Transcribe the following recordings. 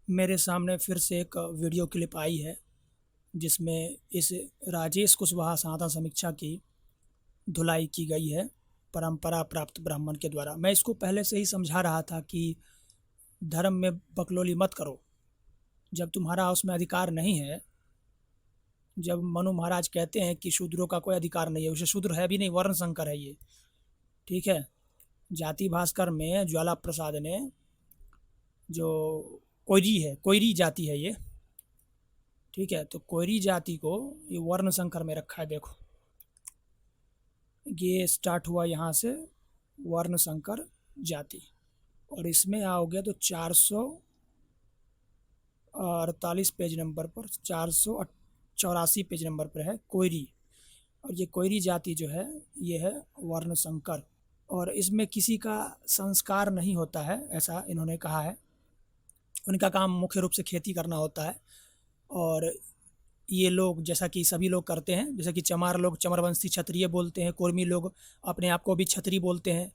मेरे सामने फिर से एक वीडियो क्लिप आई है जिसमें इस राजेश कुशवाहा सनातन समीक्षा की धुलाई की गई है परंपरा प्राप्त ब्राह्मण के द्वारा। मैं इसको पहले से ही समझा रहा था कि धर्म में बकलोली मत करो। जब तुम्हारा उसमें अधिकार नहीं है, जब मनु महाराज कहते हैं कि शूद्रों का कोई अधिकार नहीं है, उसे शूद्र है भी नहीं, वर्ण संकर है ये। ठीक है। जाति भास्कर में ज्वाला प्रसाद ने जो कोयरी है, कोयरी जाति है ये, ठीक है, तो कोयरी जाति को ये वर्ण संकर में रखा है। देखो, ये स्टार्ट हुआ यहाँ से वर्ण संकर जाति, और इसमें आओगे तो 448 पेज नंबर पर, 484 पेज नंबर पर है कोयरी। और ये कोयरी जाति जो है ये है वर्ण संकर, और इसमें किसी का संस्कार नहीं होता है, ऐसा इन्होंने कहा है। उनका काम मुख्य रूप से खेती करना होता है, और ये लोग जैसा कि सभी लोग करते हैं, जैसे कि चमार लोग चमरवंशी क्षत्रिय बोलते हैं, कुर्मी लोग अपने आप को भी क्षत्रिय बोलते हैं,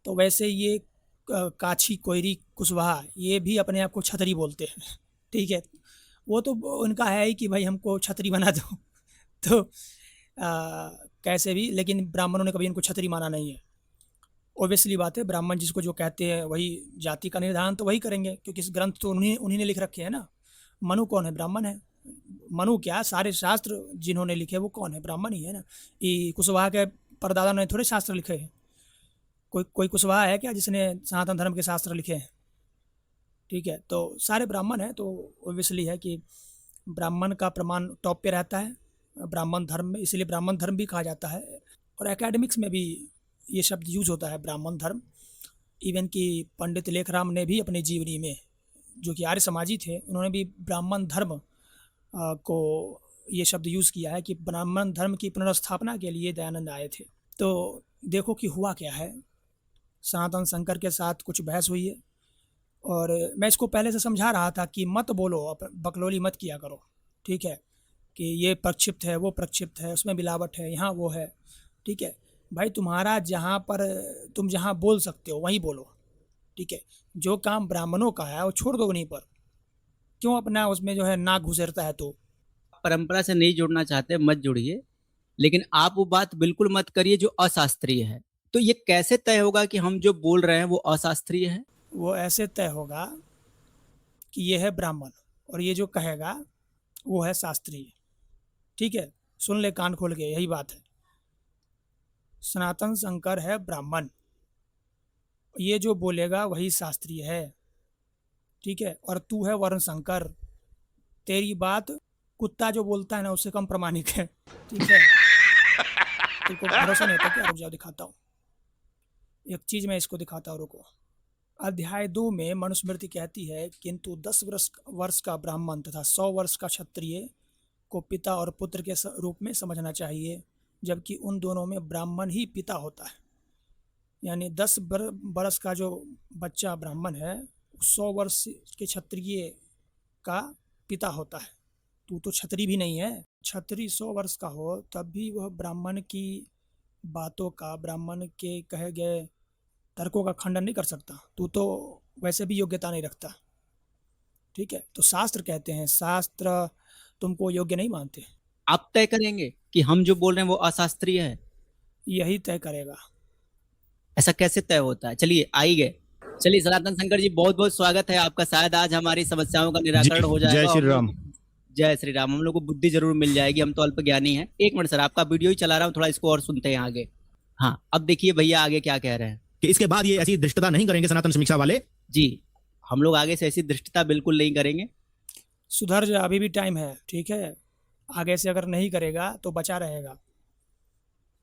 तो वैसे ये काछी कोयरी कुशवाहा ये भी अपने आप को क्षत्रिय बोलते हैं। ठीक है, वो तो उनका है ही कि भाई हमको क्षत्रिय बना दो। तो कैसे भी, लेकिन ब्राह्मणों ने कभी इनको क्षत्रिय माना नहीं है। ओबियसली बात है, ब्राह्मण जिसको जो कहते हैं वही जाति का निर्धारण तो वही करेंगे, क्योंकि इस ग्रंथ तो उन्हीं ने लिख रखे हैं ना। मनु कौन है? ब्राह्मण है। मनु क्या, सारे शास्त्र जिन्होंने लिखे वो कौन है? ब्राह्मण ही है ना। ये कुशवाहा के परदादा ने थोड़े शास्त्र लिखे हैं। कोई कुशवाहा है क्या जिसने सनातन धर्म के शास्त्र लिखे हैं? ठीक है, तो सारे ब्राह्मण हैं, तो ओबियसली है कि ब्राह्मण का प्रमाण टॉप पे रहता है ब्राह्मण धर्म में, इसलिए ब्राह्मण धर्म भी कहा जाता है। और एकेडमिक्स में भी ये शब्द यूज होता है, ब्राह्मण धर्म। इवन कि पंडित लेखराम ने भी अपनी जीवनी में, जो कि आर्य समाजी थे, उन्होंने भी ब्राह्मण धर्म को ये शब्द यूज़ किया है कि ब्राह्मण धर्म की पुनर्स्थापना के लिए दयानंद आए थे। तो देखो कि हुआ क्या है। सनातन शंकर के साथ कुछ बहस हुई है, और मैं इसको पहले से समझा रहा था कि मत बोलो, बकलोली मत किया करो। ठीक है, कि ये प्रक्षिप्त है, वो प्रक्षिप्त है, उसमें मिलावट है, यहाँ वो है। ठीक है भाई, तुम्हारा जहाँ पर तुम जहाँ बोल सकते हो वहीं बोलो। ठीक है, जो काम ब्राह्मणों का है वो छोड़ दो वहीं पर, क्यों अपना उसमें जो है नाक घुसेरता है? तो परंपरा से नहीं जुड़ना चाहते मत जुड़िए, लेकिन आप वो बात बिल्कुल मत करिए जो अशास्त्रीय है। तो ये कैसे तय होगा कि हम जो बोल रहे हैं वो अशास्त्रीय है? वो ऐसे तय होगा कि ये है ब्राह्मण, और ये जो कहेगा वो है शास्त्रीय। ठीक है, सुन ले कान खोल के, यही बात है। सनातन शंकर है ब्राह्मण, ये जो बोलेगा वही शास्त्रीय है। ठीक है, और तू है वर्ण शंकर, तेरी बात कुत्ता जो बोलता है ना उससे कम प्रमाणिक है। ठीक है, तेरे को भरोसा नहीं होता क्या? रुक जाओ, दिखाता हूँ एक चीज, मैं इसको दिखाता हूँ, रुको। अध्याय 2 में मनुस्मृति कहती है, किंतु 10 वर्ष का ब्राह्मण तथा 100 वर्ष का क्षत्रिय को पिता और पुत्र के रूप में समझना चाहिए, जबकि उन दोनों में ब्राह्मण ही पिता होता है। यानी 10 बरस का जो बच्चा ब्राह्मण है, 100 वर्ष के क्षत्रिय का पिता होता है। तू तो क्षत्रिय भी नहीं है। क्षत्रिय 100 वर्ष का हो तब भी वह ब्राह्मण की बातों का, ब्राह्मण के कहे गए तर्कों का खंडन नहीं कर सकता। तू तो वैसे भी योग्यता नहीं रखता। ठीक है, तो शास्त्र कहते हैं, शास्त्र तुमको योग्य नहीं मानते। आप तय करेंगे कि हम जो बोल रहे हैं वो अशास्त्रीय है? यही तय करेगा। ऐसा कैसे तय होता है? चलिए आई गए। चलिए सनातन शंकर जी, बहुत बहुत स्वागत है आपका। शायद आज हमारी समस्याओं का निराकरण हो जय जाएगा। श्री हम लोग राम। जय श्री राम। हम लोग को बुद्धि जरूर मिल जाएगी, हम तो अल्प ज्ञानी हैं। एक मिनट सर, आपका वीडियो ही चला रहा हूँ, थोड़ा इसको और सुनते हैं आगे। हाँ, अब देखिए भैया आगे क्या कह रहे हैं कि इसके बाद ये ऐसी दृष्टता नहीं करेंगे सनातन समीक्षा वाले। जी। हम लोग आगे से ऐसी दृष्टता बिल्कुल नहीं करेंगे। सुधर जा, अभी भी टाइम है। ठीक है, आगे से अगर नहीं करेगा तो बचा रहेगा।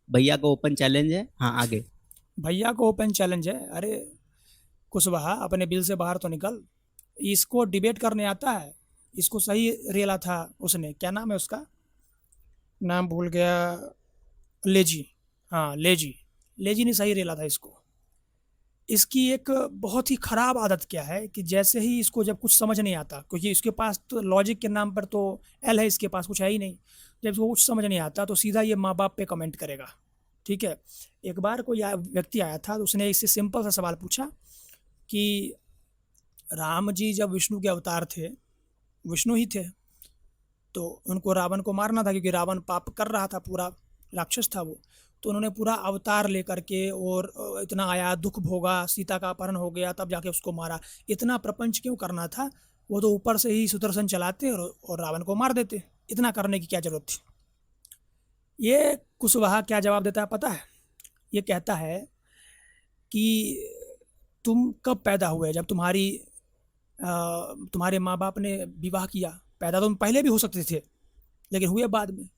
भैया को ओपन चैलेंज है। हाँ आगे। भैया को ओपन चैलेंज है। अरे कुशवाहा, अपने बिल से बाहर तो निकल। इसको डिबेट करने आता है, इसको सही रेला था उसने, क्या नाम है उसका, नाम भूल गया, लेजी। हाँ लेजी, लेजी ने सही रेला था इसको। इसकी एक बहुत ही ख़राब आदत क्या है कि जैसे ही इसको जब कुछ समझ नहीं आता, क्योंकि इसके पास तो लॉजिक के नाम पर तो एल है, इसके पास कुछ है ही नहीं। जब इसको कुछ समझ नहीं आता तो सीधा ये माँ बाप पे कमेंट करेगा। ठीक है, एक बार कोई व्यक्ति आया था, तो उसने इससे सिंपल सा सवाल पूछा कि राम जी जब विष्णु के अवतार थे, विष्णु ही थे, तो उनको रावण को मारना था क्योंकि रावण पाप कर रहा था, पूरा राक्षस था वो। तो उन्होंने पूरा अवतार लेकर के और इतना आया, दुख भोगा, सीता का अपहरण हो गया, तब जाके उसको मारा। इतना प्रपंच क्यों करना था? वो तो ऊपर से ही सुदर्शन चलाते और रावण को मार देते। इतना करने की क्या जरूरत थी? ये कुशवाहा क्या जवाब देता है पता है? ये कहता है कि तुम कब पैदा हुए? जब तुम्हारे माँ बाप ने विवाह किया। पैदा तो तुम पहले भी हो सकते थे, लेकिन हुए बाद में।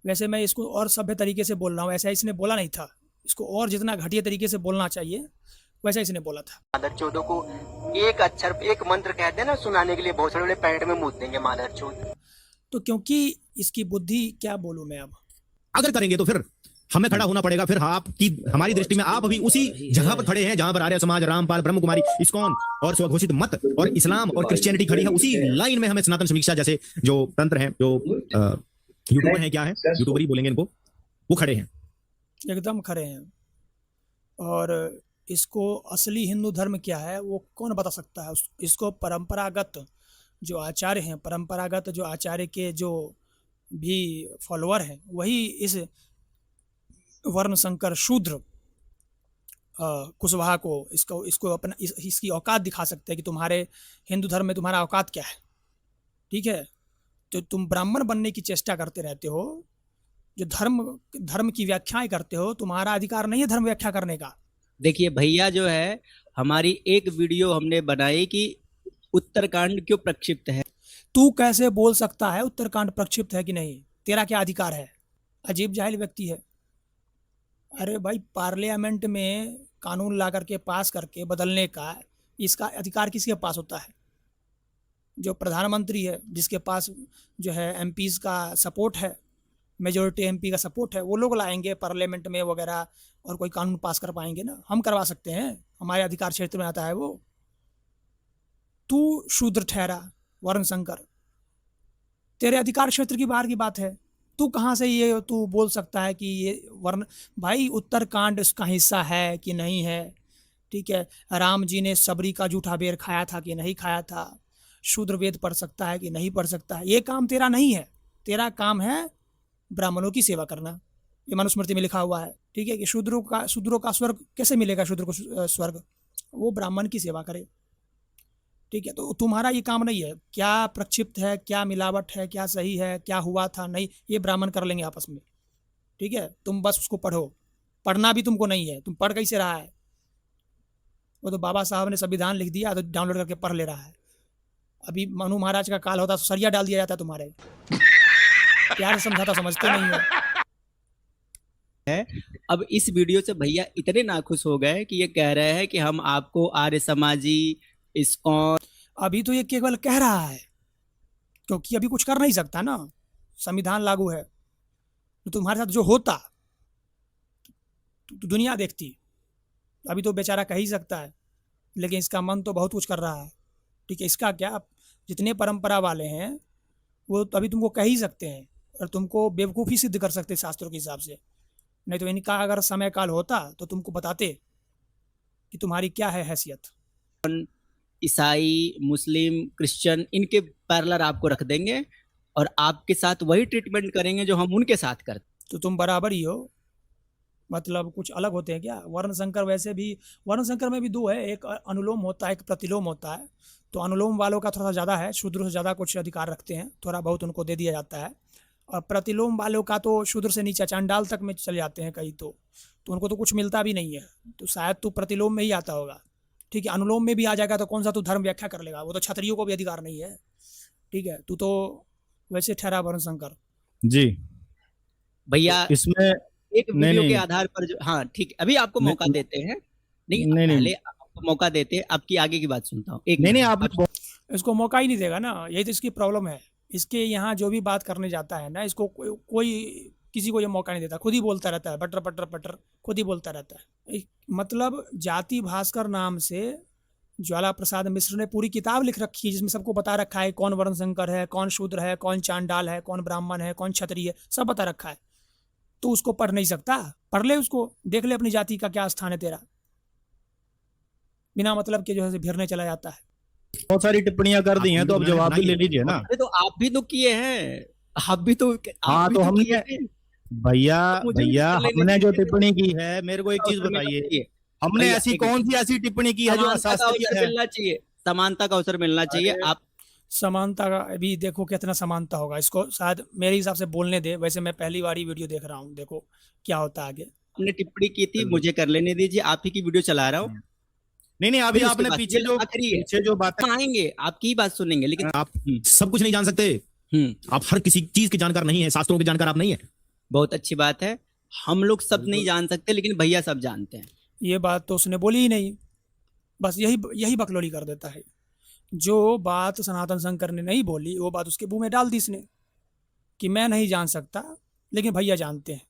वैसे मैं इसको और सभ्य तरीके से बोल रहा हूँ, ऐसा इसने बोला नहीं था। इसको और जितना घटिया तरीके से बोलना चाहिए वैसा इसने बोला था। मादर चौधो को एक अक्षर, एक मंत्र कहते हैं ना सुनाने के लिए, बहुत सारे पैंट में मूत देंगे मादर चौध। तो क्योंकि इसकी बुद्धि, क्या बोलूं मैं अब? अगर करेंगे तो फिर हमें खड़ा होना पड़ेगा। फिर आपकी, हमारी दृष्टि में आप अभी उसी जगह पर खड़े हैं जहां पर आर्य समाज, रामपाल, ब्रह्म कुमारी, इस्कॉन और स्वघोषित मत और इस्लाम और क्रिश्चियनिटी खड़ी है। उसी लाइन में हमें सनातन समीक्षा जैसे जो तंत्र हैं, जो यूट्यूबर हैं, क्या है, यूट्यूबर ही बोलेंगे इनको, वो खड़े हैं, एकदम खड़े हैं। और इसको असली हिंदू धर्म क्या है वो कौन बता सकता है? इसको परंपरागत जो आचार्य हैं, परंपरागत जो आचार्य के जो भी फॉलोअर हैं, वही इस वर्ण संकर शूद्र कुशवाहा को इसको अपना इसकी औकात दिखा सकते हैं कि तुम्हारे हिंदू धर्म में तुम्हारा औकात क्या है। ठीक है, तो तुम ब्राह्मण बनने की चेष्टा करते रहते हो, जो धर्म की व्याख्याएं करते हो, तुम्हारा अधिकार नहीं है धर्म व्याख्या करने का। देखिए भैया, जो है हमारी एक वीडियो हमने बनाई कि उत्तरकांड क्यों प्रक्षिप्त है। तू कैसे बोल सकता है उत्तरकांड प्रक्षिप्त है कि नहीं? तेरा क्या अधिकार है? अजीब जाहिल व्यक्ति है। अरे भाई, पार्लियामेंट में कानून ला करके पास करके बदलने का इसका अधिकार किसके पास होता है? जो प्रधानमंत्री है, जिसके पास जो है एमपीज़ का सपोर्ट है, मेजोरिटी एमपी का सपोर्ट है, वो लोग लाएंगे पार्लियामेंट में वगैरह और कोई कानून पास कर पाएंगे ना। हम करवा सकते हैं, हमारे अधिकार क्षेत्र में आता है वो। तू शूद्र ठहरा, वर्ण संकर, तेरे अधिकार क्षेत्र की बाहर की बात है। तू कहाँ से ये तू बोल सकता है कि ये वर्ण? भाई, उत्तरकांड उसका हिस्सा है कि नहीं है? ठीक है, राम जी ने सबरी का जूठा बेर खाया था कि नहीं खाया था? शूद्र वेद पढ़ सकता है कि नहीं पढ़ सकता है? ये काम तेरा नहीं है। तेरा काम है ब्राह्मणों की सेवा करना। ये मनुस्मृति में लिखा हुआ है। ठीक है, कि शूद्रों का स्वर्ग कैसे मिलेगा? शूद्र को स्वर्ग, वो ब्राह्मण की सेवा करे। ठीक है, तो तुम्हारा ये काम नहीं है। क्या प्रक्षिप्त है, क्या मिलावट है, क्या सही है, क्या हुआ था, नहीं, ये ब्राह्मण कर लेंगे आपस में। ठीक है, तुम बस उसको पढ़ो। पढ़ना भी तुमको नहीं है, तुम पढ़ कैसे रहा है? वो तो बाबा साहब ने संविधान लिख दिया तो डाउनलोड करके पढ़ ले रहा है। अभी मनु महाराज का काल होता तो सरिया डाल दिया जाता तुम्हारे। प्यार से समझाता, समझते नहीं हो। अब इस वीडियो से भैया इतने नाखुश हो गए कि ये कह रहे हैं कि हम आपको आर्य समाजी, इस्कॉन। अभी तो ये केवल कह रहा है, क्योंकि अभी कुछ कर नहीं सकता ना, संविधान लागू है। तो तुम्हारे साथ जो होता तो दुनिया देखती। अभी तो बेचारा कह ही सकता है, लेकिन इसका मन तो बहुत कुछ कर रहा है। ठीक है, इसका क्या, जितने परंपरा वाले हैं वो अभी तुमको कह ही सकते हैं और तुमको बेवकूफ़ी सिद्ध कर सकते शास्त्रों के हिसाब से। नहीं तो इनका अगर समय काल होता तो तुमको बताते कि तुम्हारी क्या है हैसियत। ईसाई, मुस्लिम, क्रिश्चियन, इनके पैरेलल आपको रख देंगे और आपके साथ वही ट्रीटमेंट करेंगे जो हम उनके साथ करते। तो तुम बराबर ही हो, मतलब कुछ अलग होते हैं क्या? वर्ण संकर, वैसे भी वर्ण संकर में भी दो है, एक अनुलोम होता है, एक प्रतिलोम होता है। तो अनुलोम वालों का थोड़ा ज़्यादा है, शूद्र से ज़्यादा कुछ अधिकार रखते हैं, थोड़ा बहुत उनको दे दिया जाता है। और प्रतिलोम वालों का तो शूद्र से नीचे चांडाल तक में चले जाते हैं कई, तो उनको तो कुछ मिलता भी नहीं है। तो शायद तू प्रतिलोम में ही आता होगा। ठीक है, अनुलोम में भी आ जाएगा तो कौन सा तू धर्म व्याख्या कर लेगा? वो तो क्षत्रियों को भी अधिकार नहीं है। ठीक है, तू तो वैसे ठहरा वर्ण संकर जी भैया। इसमें एक वीडियो के आधार पर जो, हाँ ठीक, अभी आपको मौका देते हैं। नहीं, पहले आपको मौका देते हैं, आपकी आगे की बात सुनता हूँ। नहीं, आप इसको मौका ही नहीं देगा ना, यही तो इसकी प्रॉब्लम है। इसके यहाँ जो भी बात करने जाता है ना, इसको कोई किसी को ये मौका नहीं देता, खुद ही बोलता रहता है, पटर पटर पटर, खुद ही बोलता रहता है। मतलब जाति भास्कर नाम से ज्वाला प्रसाद मिश्र ने पूरी किताब लिख रखी है, जिसमें सबको बता रखा है कौन वर्ण संकर है, कौन शूद्र है, कौन चांडाल है, कौन ब्राह्मण है, कौन क्षत्रिय है, सब बता रखा है। तो उसको पढ़ नहीं सकता? पढ़ ले उसको, देख ले अपनी जाति का क्या स्थान है तेरा। बिना मतलब के जो है भिरने चला जाता है। बहुत सारी टिप्पणियां कर दी हैं, तो अब जवाब भी ले लीजिए ना। अरे तो आप भी तो किए हैं, आप भी तो हाँ, तो हमने भैया मुझे भी भैया कर लेने हमने जो दीजिए। टिप्पणी की है, मेरे को एक चीज अवसर मिलना बताइए, चाहिए। हमने भैया, ऐसी एक कौन सी ऐसी टिप्पणी की है जो समानता का अशास्त्रीय अवसर है? मिलना चाहिए, समानता का अवसर मिलना चाहिए। अरे, आप समानता का अभी देखो कितना समानता होगा, इसको शायद मेरे हिसाब से बोलने दे। वैसे मैं पहली बार ही वीडियो देख रहा हूँ, देखो क्या होता है आगे। आपने टिप्पणी की थी, मुझे कर लेने दीजिए, आप ही की वीडियो चला रहा हूँ। नहीं अभी फिर उसके आपने बाद पीछे ये जो आखिरी है। पीछे जो बातें हम आएंगे, आपकी ही बात सुनेंगे, लेकिन आप सब कुछ नहीं जान सकते, आप हर किसी चीज के जानकार नहीं है, शास्त्रों के जानकार आप नहीं है। बहुत अच्छी बात है। हम लोग सब नहीं जान सकते, लेकिन भैया सब जानते हैं। ये बात तो उसने बोली ही नहीं, बस यही यही बकलोली कर देता है। जो बात सनातन शंकर ने नहीं बोली वो बात उसके मुंह में डाल दी इसने, कि मैं नहीं जान सकता लेकिन भैया जानते हैं।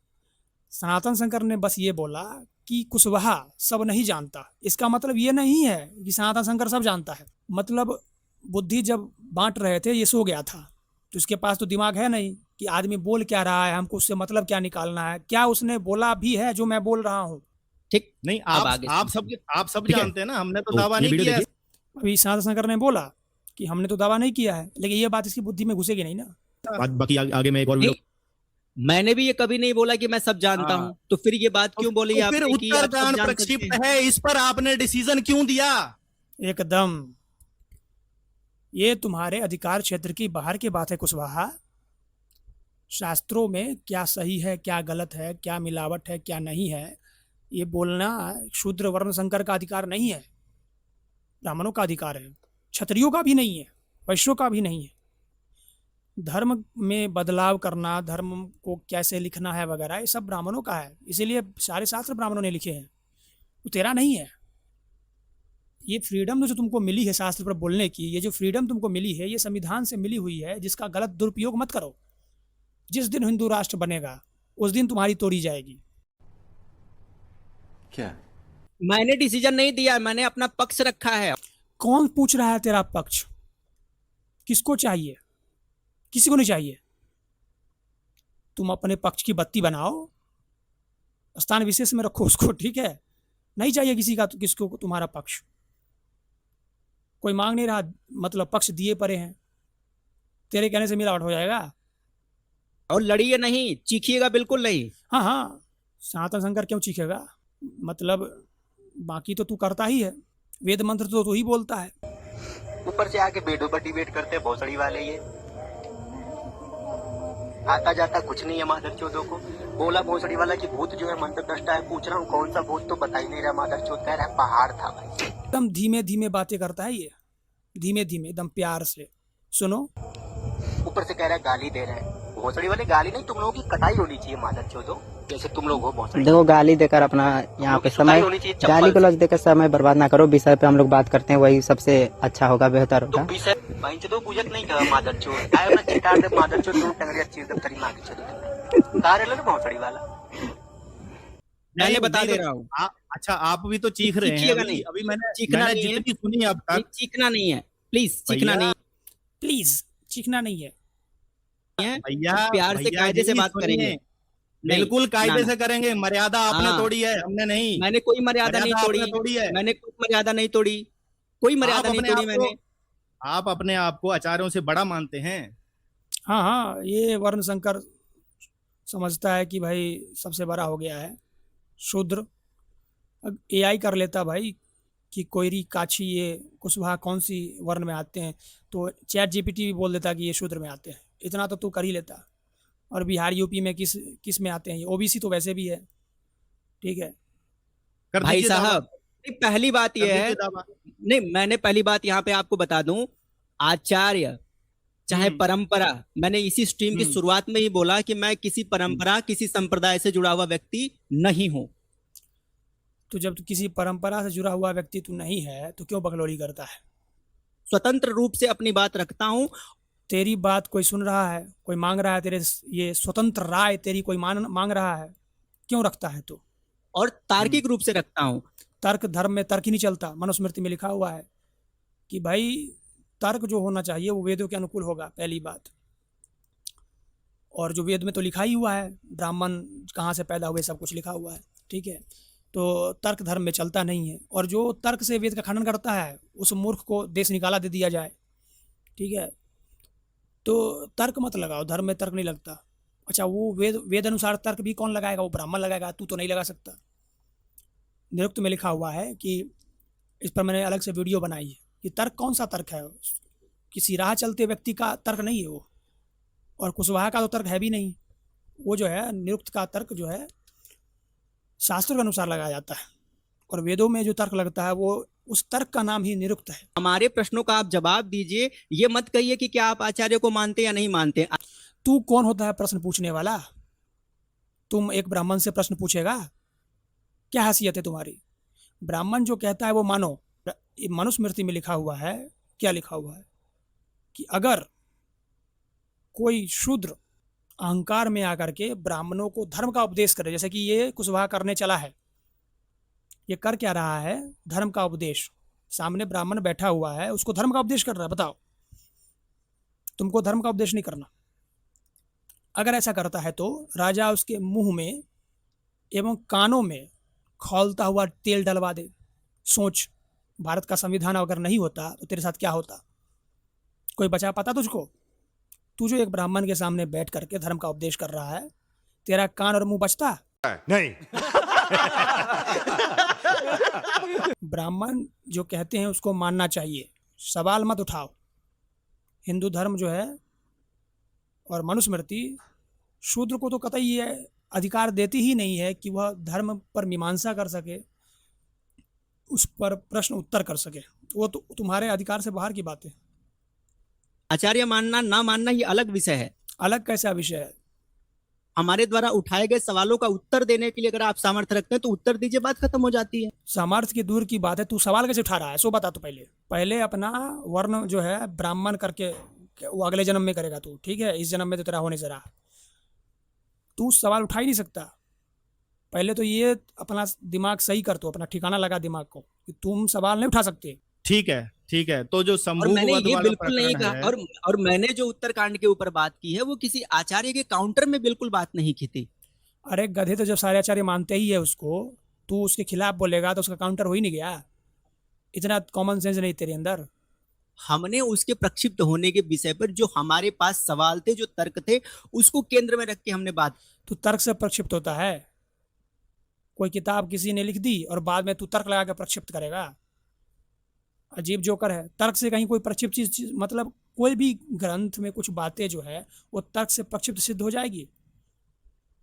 सनातन शंकर ने बस ये बोला कि कुशवाहा सब नहीं जानता, इसका मतलब ये नहीं है कि सनातन शंकर सब जानता है। मतलब बुद्धि जब बांट रहे थे ये सो गया था, तो उसके पास तो दिमाग है नहीं कि आदमी बोल क्या रहा है, हमको उससे मतलब क्या निकालना है। क्या उसने बोला भी है जो मैं बोल रहा हूँ? ठीक, नहीं, अब आगे आप सुनिए। सब ठीक है। जानते हैं ना, हमने तो तो दावा ये नहीं वीडियो किया है। देखिए। अभी सनातन शंकर ने बोला कि हमने तो दावा नहीं किया है, लेकिन ये बात इसकी बुद्धि में घुसेगी नहीं ना। बाकी आगे मैं एक और वीडियो नहीं, मैंने भी ये कभी नहीं बोला कि मैं सब जानता हाँ। हूँ, तो फिर ये बात क्यों बोली तो फिर आपने कि आप सब उत्तरदान जान सकते प्रक्षिप्त हैं? है, इस पर आपने डिसीजन क्यों दिया? एकदम ये तुम्हारे अधिकार क्षेत्र की बाहर की बात है कुशवाहा। शास्त्रों में क्या सही है, क्या गलत है, क्या मिलावट है, क्या नहीं है, ये बोलना शूद्र वर्ण संकर का अधिकार नहीं है, ब्राह्मणों का अधिकार है, क्षत्रियों का भी नहीं है, वैश्यों का भी नहीं है। धर्म में बदलाव करना, धर्म को कैसे लिखना है वगैरह, ये सब ब्राह्मणों का है, इसीलिए सारे शास्त्र ब्राह्मणों ने लिखे हैं, वो तेरा नहीं है। ये फ्रीडम जो तुमको मिली है शास्त्र पर बोलने की, ये जो फ्रीडम तुमको मिली है ये संविधान से मिली हुई है, जिसका गलत दुरुपयोग मत करो। जिस दिन हिंदू राष्ट्र बनेगा उस दिन तुम्हारी तोड़ी जाएगी। क्या? मैंने डिसीजन नहीं दिया, मैंने अपना पक्ष रखा है। कौन पूछ रहा है तेरा पक्ष? किसको चाहिए? किसी को नहीं चाहिए। तुम अपने पक्ष की बत्ती बनाओ, स्थान विशेष में रखो उसको, ठीक है? नहीं चाहिए किसी का, तो किसको तुम्हारा पक्ष? कोई मांग नहीं रहा, मतलब पक्ष दिए पड़े हैं, तेरे कहने से मिलावट हो जाएगा? और लड़िए नहीं, चीखिएगा बिल्कुल नहीं। हाँ, सनातन शंकर क्यों चीखेगा? मतलब बाकी तो तू करता ही है, वेद मंत्र तो तू ही बोलता है। ऊपर से आके बेडों पर डिबेट करते हैं भोसड़ी वाले। ये आता जाता कुछ नहीं है मादर चौधों को। बोला भोसड़ी वाला कि भूत जो है मंत्र दृष्टा है, पूछ रहा हूँ कौन सा भूत, तो बता ही नहीं रहा। मादर चौथ कह रहा है पहाड़ था भाई। एकदम धीमे धीमे बातें करता है ये, धीमे धीमे एकदम प्यार से। सुनो, ऊपर से कह रहा है गाली दे रहे हैं। भोसड़ी वाले गाली नहीं, तुम लोगों की कटाई होनी चाहिए मादर चौधो, जैसे तुम लोग हो भोसड़ी। देखो, गाली देकर अपना यहाँ पे समय, गाली गलौज देकर समय बर्बाद ना करो। विषय पे हम लोग बात करते हैं, वही सबसे अच्छा होगा, बेहतर होगा। तो विषय भाई चौधो पूजक नहीं कहा मादर चौथ आए अपना चिटार दे मादर चौथ दोनों टंगड़ी अच्छी एकदम तरी मार के चलो तारे लो ना भोसड़ी वाला। मैंने बता दे रहा हूँ। अच्छा, आप भी तो चीख रहे हैं। चीखिएगा नहीं, अभी मैंने चीखना नहीं है। जितनी सुनी अब नहीं, तक, चीखना नहीं है, प्लीज चीखना भैया, नहीं प्लीज चीखना नहीं है। है। भैया प्यार से भैया कायदे से यही बात सुनिए। करेंगे। नहीं, बिल्कुल कायदे ना, से करेंगे। मर्यादा आपने हाँ। तोड़ी है, हमने नहीं। मैंने कोई मर्यादा नहीं मर्यादा तोड़ी, आपने तोड़ी है। मैंने कोई मर्यादा नहीं तोड़ी, कोई मर्यादा नहीं तोड़ी मैंने। आप अपने आप को आचार्यों से बड़ा मानते हैं। हाँ, ये वर्ण संकर समझता है कि भाई सबसे बड़ा हो गया है। शूद्र एआई कर लेता भाई कि कोयरी, काछी, ये कुशवाहा कौन सी वर्ण में आते हैं, तो चैट जीपीटी भी बोल देता कि ये शूद्र में आते हैं। इतना तो तू कर ही लेता। और बिहार यूपी में किस में आते हैं ये? ओबीसी तो वैसे भी है, ठीक है? कर भाई दीजिए दावा, साहब, पहली बात कर यह है, दीजिए दावा। नहीं, मैंने पहली बात यहाँ पे आपको बता दूं, आचार्य चाहे परंपरा, मैंने इसी स्ट्रीम की शुरुआत में ही बोला कि मैं किसी परंपरा, किसी संप्रदाय से जुड़ा हुआ व्यक्ति नहीं हूं। तो जब तू किसी परंपरा से जुड़ा हुआ व्यक्ति तू नहीं है तो क्यों बकलोली करता है? स्वतंत्र रूप से अपनी बात रखता हूं। तेरी बात कोई सुन रहा है, कोई मांग रहा है, तेरे ये स्वतंत्र राय तेरी कोई मांग रहा है, क्यों रखता है तू? और तार्किक रूप से रखता हूं। तर्क, धर्म में तर्क ही नहीं चलता। मनुस्मृति में लिखा हुआ है कि भाई तर्क जो होना चाहिए वो वेदों के अनुकूल होगा, पहली बात। और जो वेद में तो लिखा ही हुआ है, ब्राह्मण कहाँ से पैदा हुए सब कुछ लिखा हुआ है, ठीक है? तो तर्क धर्म में चलता नहीं है। और जो तर्क से वेद का खंडन करता है उस मूर्ख को देश निकाला दे दिया जाए, ठीक है। तो तर्क मत लगाओ, धर्म में तर्क नहीं लगता। अच्छा, वो वेद अनुसार तर्क भी कौन लगाएगा? वो ब्राह्मण लगाएगा, तू तो नहीं लगा सकता। निरुक्त में लिखा हुआ है कि इस पर मैंने अलग से वीडियो बनाई है कि तर्क कौन सा तर्क है। किसी राह चलते व्यक्ति का तर्क नहीं है वो, और कुशवाहा का तो तर्क है भी नहीं। वो जो है निरुक्त का तर्क जो है शास्त्र के अनुसार लगाया जाता है, और वेदों में जो तर्क लगता है वो उस तर्क का नाम ही निरुक्त है। हमारे प्रश्नों का आप जवाब दीजिए, ये मत कहिए कि क्या आप आचार्य को मानते या नहीं मानते। तू कौन होता है प्रश्न पूछने वाला? तुम एक ब्राह्मण से प्रश्न पूछेगा? क्या हैसियत है तुम्हारी? ब्राह्मण जो कहता है वो मानो। मनुस्मृति में लिखा हुआ है, क्या लिखा हुआ है कि अगर कोई शूद्र अहंकार में आकर के ब्राह्मणों को धर्म का उपदेश करे, जैसे कि ये कुशवाहा करने चला है, ये कर क्या रहा है? धर्म का उपदेश। सामने ब्राह्मण बैठा हुआ है, उसको धर्म का उपदेश कर रहा है। बताओ, तुमको धर्म का उपदेश नहीं करना। अगर ऐसा करता है तो राजा उसके मुंह में एवं कानों में खौलता हुआ तेल डलवा दे। सोच, भारत का संविधान अगर नहीं होता तो तेरे साथ क्या होता? कोई बचा पाता तुझको? तू जो एक ब्राह्मण के सामने बैठ करके धर्म का उपदेश कर रहा है, तेरा कान और मुंह बचता? नहीं। ब्राह्मण जो कहते हैं उसको मानना चाहिए, सवाल मत उठाओ। हिंदू धर्म जो है और मनुस्मृति शूद्र को तो कतई ये अधिकार देती ही नहीं है कि वह धर्म पर मीमांसा कर सके, उस पर प्रश्न उत्तर कर सके। वो तो तुम्हारे अधिकार से बाहर की बात है। आचार्य मानना ना मानना ये अलग विषय है। अलग कैसा विषय है? हमारे द्वारा उठाए गए सवालों का उत्तर देने के लिए अगर आप सामर्थ्य रखते हैं तो उत्तर दीजिए, बात खत्म हो जाती है। सामर्थ्य की दूर की बात है, तू सवाल कैसे उठा रहा है? सो बता। तो पहले अपना वर्ण जो है ब्राह्मण करके वो अगले जन्म में करेगा तू, ठीक है? इस जन्म में तो तेरा होने से रहा। तू सवाल उठा ही नहीं सकता। पहले तो ये अपना दिमाग सही कर, तो अपना ठिकाना लगा दिमाग को कि तुम सवाल नहीं उठा सकते। ठीक है, ठीक है। तो जो और संभोग मैंने वध ये वाला बिल्कुल नहीं प्रकरण कहा, है, और मैंने जो उत्तरकांड के ऊपर बात की है वो किसी आचार्य के काउंटर में बिल्कुल बात नहीं की थी। अरे गधे, तो जब सारे आचार्य मानते ही है उसको, तू उसके खिलाफ बोलेगा तो उसका काउंटर हो ही नहीं गया। इतना कॉमन सेंस नहीं तेरे अंदर। हमने उसके प्रक्षिप्त होने के विषय पर जो हमारे पास सवाल थे, जो तर्क थे, उसको केंद्र में रख के हमने बात। तू तर्क से प्रक्षिप्त होता है? कोई किताब किसी ने लिख दी और बाद में तू तर्क लगा के प्रक्षिप्त करेगा? अजीब जोकर है। तर्क से कहीं कोई प्रक्षिप्त चीज, मतलब कोई भी ग्रंथ में कुछ बातें जो है वो तर्क से प्रक्षिप्त सिद्ध हो जाएगी।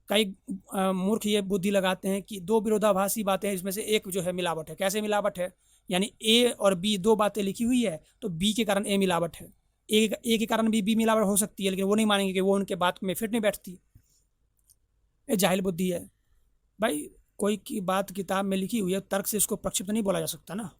कई मूर्ख ये बुद्धि लगाते हैं कि दो विरोधाभासी बातें हैं, इसमें से एक जो है मिलावट है। कैसे मिलावट है? यानी ए और बी दो बातें लिखी हुई है, तो बी के कारण ए मिलावट है, ए के कारण भी बी मिलावट हो सकती है, लेकिन वो नहीं मानेंगे कि वो उनके बात में फिट नहीं बैठती। ये जाहिल बुद्धि है भाई। कोई की बात किताब में लिखी हुई है, तर्क से इसको प्रक्षिप्त नहीं बोला जा सकता ना,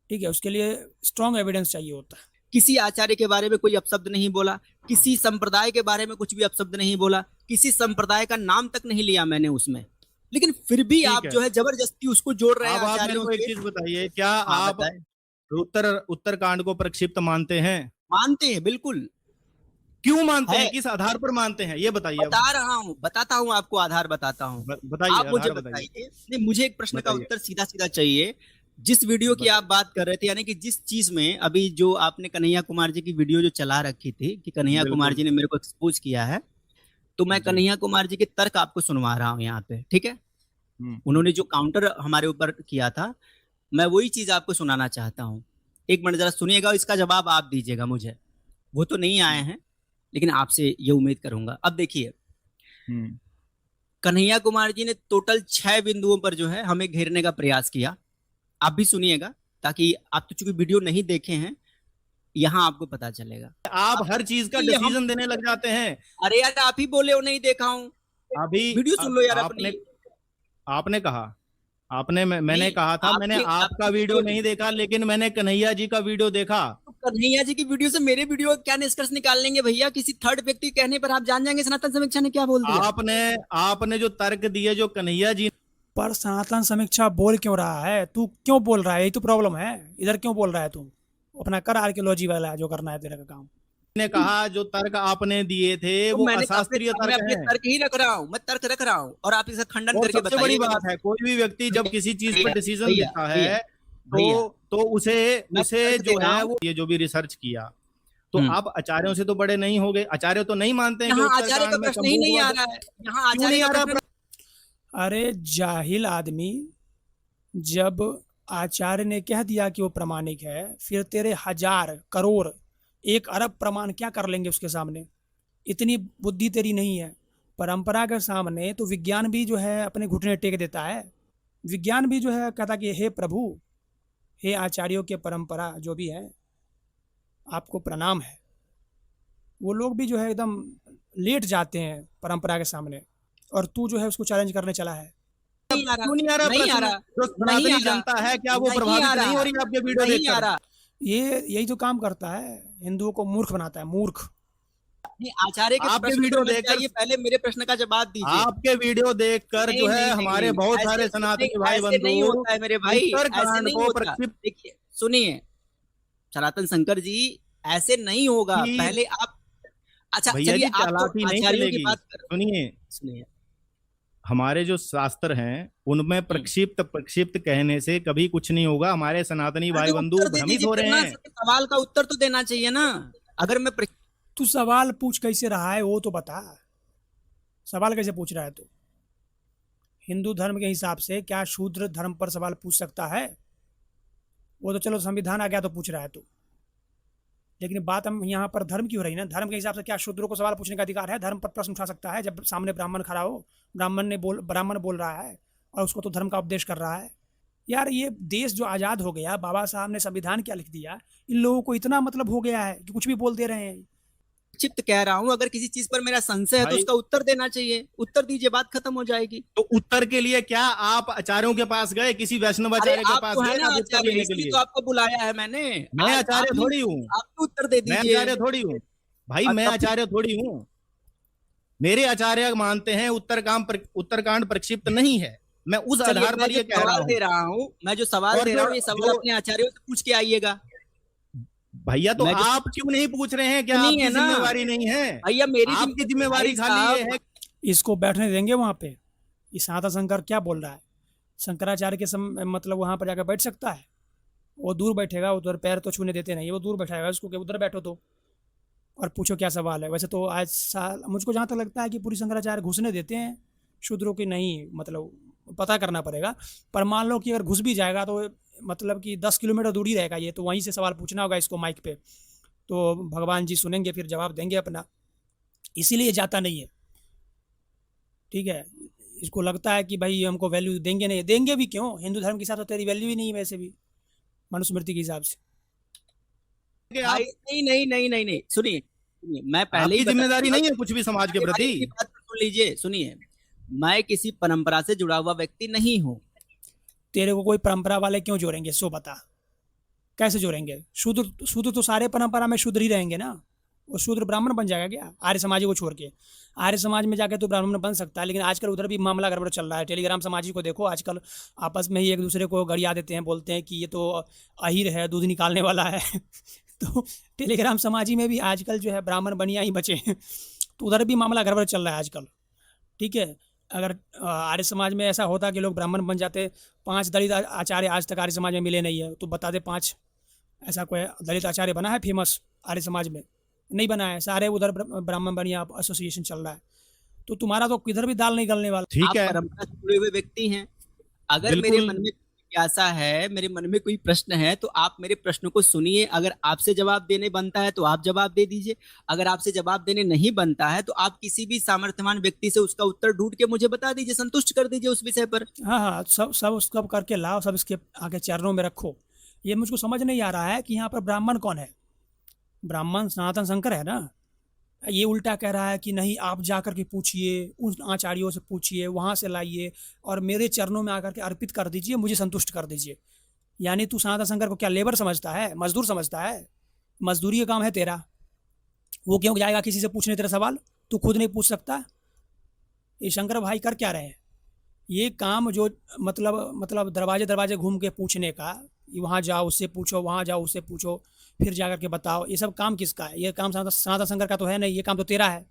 ठीक है? उसके लिए स्ट्रॉन्ग एविडेंस चाहिए होता है। किसी आचार्य के बारे में कोई अपशब्द नहीं बोला, किसी संप्रदाय के बारे में कुछ भी अपशब्द नहीं बोला, किसी संप्रदाय का नाम तक नहीं लिया मैंने उसमें, लेकिन फिर भी ठीक आप है। जो है जबरदस्ती उसको जोड़ रहे हैं अब आप मेरे आचार्यों को एक से। चीज बताइए, क्या हाँ, आप बताएं। उत्तरकांड को प्रक्षिप्त मानते हैं? मानते हैं, बिल्कुल। क्यों मानते है। हैं? किस आधार पर मानते हैं? ये बताइए। अब बता रहा हूँ, बताता हूँ आपको, आधार बताता हूँ। बताइए, आप मुझे आधार बताइए। बताइए। नहीं, मुझे एक प्रश्न का बताइए। उत्तर सीधा सीधा चाहिए। जिस वीडियो की आप बात कर रहे थे, यानी कि जिस चीज में अभी जो आपने कन्हैया कुमार जी की वीडियो जो चला रखी थी कि कन्हैया बिल्कुल। कुमार जी ने मेरे को एक्सपोज किया है, तो मैं जी। कन्हैया कुमार जी के तर्क आपको सुनवा रहा हूँ यहाँ पे, ठीक है? उन्होंने जो काउंटर हमारे ऊपर किया था, मैं वही चीज आपको सुनाना चाहता हूँ। एक मिनट जरा सुनिएगा, इसका जवाब आप दीजिएगा मुझे। वो तो नहीं आए हैं, लेकिन आपसे ये उम्मीद करूंगा। अब देखिए, कन्हैया कुमार जी ने टोटल 6 बिंदुओं पर जो है हमें घेरने का प्रयास किया। आप भी सुनिएगा, ताकि आप तो चूंकि वीडियो नहीं देखे हैं, यहाँ आपको पता चलेगा। आप हर चीज का ये हम- डिसीजन देने लग जाते हैं। अरे यार, आप ही बोले हो नहीं देखा हूँ। अभी वीडियो सुन लो यार आपने अपनी। आपने कहा, मैंने नहीं, कहा था, मैंने आपने- आपका आपने वीडियो वीडियो नहीं देखा, लेकिन मैंने कन्हैया जी का वीडियो देखा। तो कन्हैया जी की वीडियो से मेरे वीडियो का क्या निष्कर्ष निकाल लेंगे भैया? किसी थर्ड व्यक्ति के कहने पर आप जान जाएंगे सनातन समीक्षा ने क्या बोल दिया। आपने जो तर्क दिए, जो कन्हैया जी पर सनातन समीक्षा बोल क्यों रहा है? तू क्यों बोल रहा है? यही तो प्रॉब्लम है। इधर क्यों बोल रहा है तू? अपना कर आर्कियोलॉजी वाला जो करना है तेरा का काम। ने कहा जो तर्क आपने दिए थे तो वो मैंने अशास्त्रीय मैं तर्क अपने हैं। तर्क ही रख रहा हूँ, मैं तर्क रख रहा हूँ और आप इसका खंडन वो करके सबसे बड़ी बताइए। बात है, कोई भी व्यक्ति जब किसी चीज पर डिसीजन भैया देता भैया है भैया तो उसे मैं उसे तर्क दे जो रहा है हूँ। वो ये जो भी रिसर्च किया तो हम्म। आप आचार्यों से तो बड़े नहीं हो गए। आचार्य तो नहीं मानते हैं कि यहाँ आचार्य का उत्तरकांड में प्रश्न ही नहीं आ चंबूक रहा है, यहाँ क्यों आचार्य नहीं का आ रहा? प्रश्न अरे जाहिल आदमी, जब आचार्य ने कह दिया कि वो प्रामाणिक है, फिर तेरे 1000 करोड़ 1 अरब प्रमाण क्या कर लेंगे उसके सामने? इतनी बुद्धि तेरी नहीं है। परंपरा के सामने तो विज्ञान भी जो है अपने घुटने टेक देता है। विज्ञान भी जो है कहता कि हे प्रभु, हे आचार्यों के परंपरा जो भी है, आपको प्रणाम है। वो लोग भी जो है एकदम लेट जाते हैं परंपरा के सामने, और तू जो है उसको चैलेंज करने चला है। नहीं आ रहा, क्यों नहीं आ रहा नहीं आ प्रश्न? रहा, जो नहीं सनातनी आ रहा, जनता है क्या वो नहीं प्रभावित आ नहीं रहा, हो रही है आपके वीडियो नहीं आ देखकर? रहा। यही तो काम करता है, हिंदुओं को मूर्ख बनाता है, मूर्ख। नहीं, आचार्य के आपके प्रश्न वीडियो पर मत देखकर जाइए, पहले मेरे प्रश्न का जवाब दीजिए। आपके वीडियो देखकर नहीं जो है नहीं हमारे नहीं, बहुत ऐसे सारे नहीं, सनातनी भाई ऐसे बंधु नहीं होता है मेरे भाई, ऐसे उत्तरकांड नहीं को होता। प्रक्षिप्त देखिए सुनिए सनातन शंकर जी, ऐसे नहीं होगा। की पहले आप, अच्छा भैया चलिए जी आप तो चालाकी नहीं आचार्यों की चलेगी। बात कर, सुनिए, सुनिए हमारे जो शास्त्र हैं उनमें प्रक्षिप्त प्रक्षिप्त कहने से कभी कुछ नहीं होगा। हमारे सनातनी अरे भाई तो बंधु उत्तर दे भ्रमित दीजिए हो फिर रहे ना, हैं। सवाल का उत्तर तो देना चाहिए ना। अगर मैं तू सवाल पूछ कैसे रहा है वो तो बता। सवाल कैसे पूछ रहा है तू? हिंदू धर्म के हिसाब से क्या शूद्र धर्म पर सवाल पूछ सकता है? वो तो चलो संविधान आ गया तो पूछ रहा है तू, लेकिन बात हम यहाँ पर धर्म की हो रही ना। धर्म के हिसाब से क्या शूद्रों को सवाल पूछने का अधिकार है? धर्म पर प्रश्न उठा सकता है जब सामने ब्राह्मण खड़ा हो, ब्राह्मण बोल रहा है और उसको तो धर्म का उपदेश कर रहा है। यार ये देश जो आज़ाद हो गया, बाबा साहब ने संविधान क्या लिख दिया, इन लोगों को इतना मतलब हो गया है कि कुछ भी बोल दे रहे हैं। चिप्त कह रहा हूं, अगर किसी चीज पर मेरा संशय है तो भाई- उसका उत्तर देना चाहिए। उत्तर दीजिए, बात खत्म हो जाएगी। तो उत्तर के लिए क्या आप आचार्यों के पास गए, किसी वैष्णव अरे आचार्य के आप पास तो है गए ना आप उत्तर आचार्य, लेने के इसलिए लिए? तो आपको बुलाया है मैंने। मैं आप आचार्य ही- थोड़ी हूँ, आप तो उत्तर दे मैं दीजिए। आचार्य थोड़ी हूँ भाई, और मैं तब- आचार्य थोड़ी हूँ। मेरे आचार्य मानते हैं उत्तरकांड प्रक्षिप्त नहीं है। मैं उस चलिए, आधार मैं पर जो ये कह रहा सवाल हूँ। दे रहा हूँ, मैं जो सवाल और दे रहा जो- हूँ, ये सवाल जो- अपने आचार्यों से पूछ के आइएगा। भैया तो मैं जो- आप क्यों नहीं पूछ रहे हैं? क्या नहीं है आपकी ना। जिम्मेवारी नहीं है? भैया मेरी आपकी जिम्मेवारी भाई खाली ये साहब, है। इसको बैठने देंगे वहाँ पे? ये सनातन शंकर क्या बोल रहा है? शंकराचार्य के मतलब वहाँ पर जाकर बैठ सकता है? वो दूर बैठेगा, उधर पैर तो छूने देते नहीं, वो दूर बैठाएगा उसको कि उधर बैठो तो और पूछो क्या सवाल है। वैसे तो आज साल मुझको जहाँ तक लगता है कि पूरी शंकराचार्य घुसने देते हैं, शूद्रों की नहीं, मतलब पता करना पड़ेगा। पर मान लो कि अगर घुस भी जाएगा तो मतलब कि 10 किलोमीटर दूरी रहेगा ये, तो वहीं से सवाल पूछना होगा इसको माइक पे, तो भगवान जी सुनेंगे, फिर जवाब देंगे अपना। इसीलिए जाता नहीं है, ठीक है। इसको लगता है कि भाई हमको वैल्यू देंगे, नहीं देंगे भी क्यों? हिंदू धर्म के हिसाब से तेरी वैल्यू ही नहीं है वैसे भी, मनुस्मृति के हिसाब से। भाई नहीं, सुनिए, मैं पहले ही आपकी जिम्मेदारी नहीं है कुछ भी समाज के प्रति? मेरी बात सुन लीजिए, सुनिए, मैं किसी परंपरा से जुड़ा हुआ व्यक्ति नहीं हूँ। तेरे को कोई परंपरा वाले क्यों जोड़ेंगे? सो बता, कैसे जोड़ेंगे? शूद्र तो सारे परंपरा में शूद्र ही रहेंगे ना। वो शूद्र ब्राह्मण बन जाएगा क्या आर्य समाजी को छोड़ के? आर्य समाज में जाके तो ब्राह्मण बन सकता है, लेकिन आजकल उधर भी मामला गड़बड़ चल रहा है। टेलीग्राम समाजी को देखो, आजकल आपस में ही एक दूसरे को गरिया देते हैं, बोलते हैं कि ये तो अहिर है, दूध निकालने वाला है तो टेलीग्राम समाजी में भी आजकल जो है ब्राह्मण बनिया ही बचे हैं, तो उधर भी मामला गड़बड़ चल रहा है आजकल, ठीक है। अगर आर्य समाज में ऐसा होता कि लोग ब्राह्मण बन जाते, 5 दलित आचार्य आज तक आर्य समाज में मिले नहीं है, तो बता दे 5 ऐसा कोई दलित आचार्य बना है फेमस आर्य समाज में? नहीं बना है, सारे उधर ब्राह्मण बनिया एसोसिएशन चल रहा है। तो तुम्हारा तो किधर भी दाल नहीं गलने वाला। ठीक आप है, परंपरा से जुड़े हुए व्यक्ति हैं। अगर मेरे बिल्कुल। मन में जिज्ञासा है, मेरे मन में कोई प्रश्न है, तो आप मेरे प्रश्न को सुनिए। अगर आपसे जवाब देने बनता है तो आप जवाब दे दीजिए। अगर आपसे जवाब देने नहीं बनता है तो आप किसी भी सामर्थ्यवान व्यक्ति से उसका उत्तर ढूंढ के मुझे बता दीजिए, संतुष्ट कर दीजिए उस विषय पर। हाँ हाँ, सब उसका करके लाओ, सब इसके आगे चरणों में रखो। ये मुझको समझ नहीं आ रहा है कि यहाँ पर ब्राह्मण कौन है? ब्राह्मण सनातन शंकर है ना। ये उल्टा कह रहा है कि नहीं, आप जा कर के पूछिए, उन आचार्यों से पूछिए, वहाँ से लाइए और मेरे चरणों में आकर के अर्पित कर दीजिए, मुझे संतुष्ट कर दीजिए। यानी तू सनातन शंकर को क्या लेबर समझता है, मजदूर समझता है? मजदूरी का काम है तेरा। वो क्यों जाएगा किसी से पूछने तेरा सवाल? तू खुद नहीं पूछ सकता? ये शंकर भाई कर क्या रहे हैं? ये काम जो मतलब दरवाजे घूम के पूछने का, वहाँ जाओ उससे पूछो, वहाँ जाओ उससे पूछो, फिर जाकर के बताओ, ये सब काम किसका है? ये काम सनातन शंकर का तो है नहीं, ये काम तो तेरा है।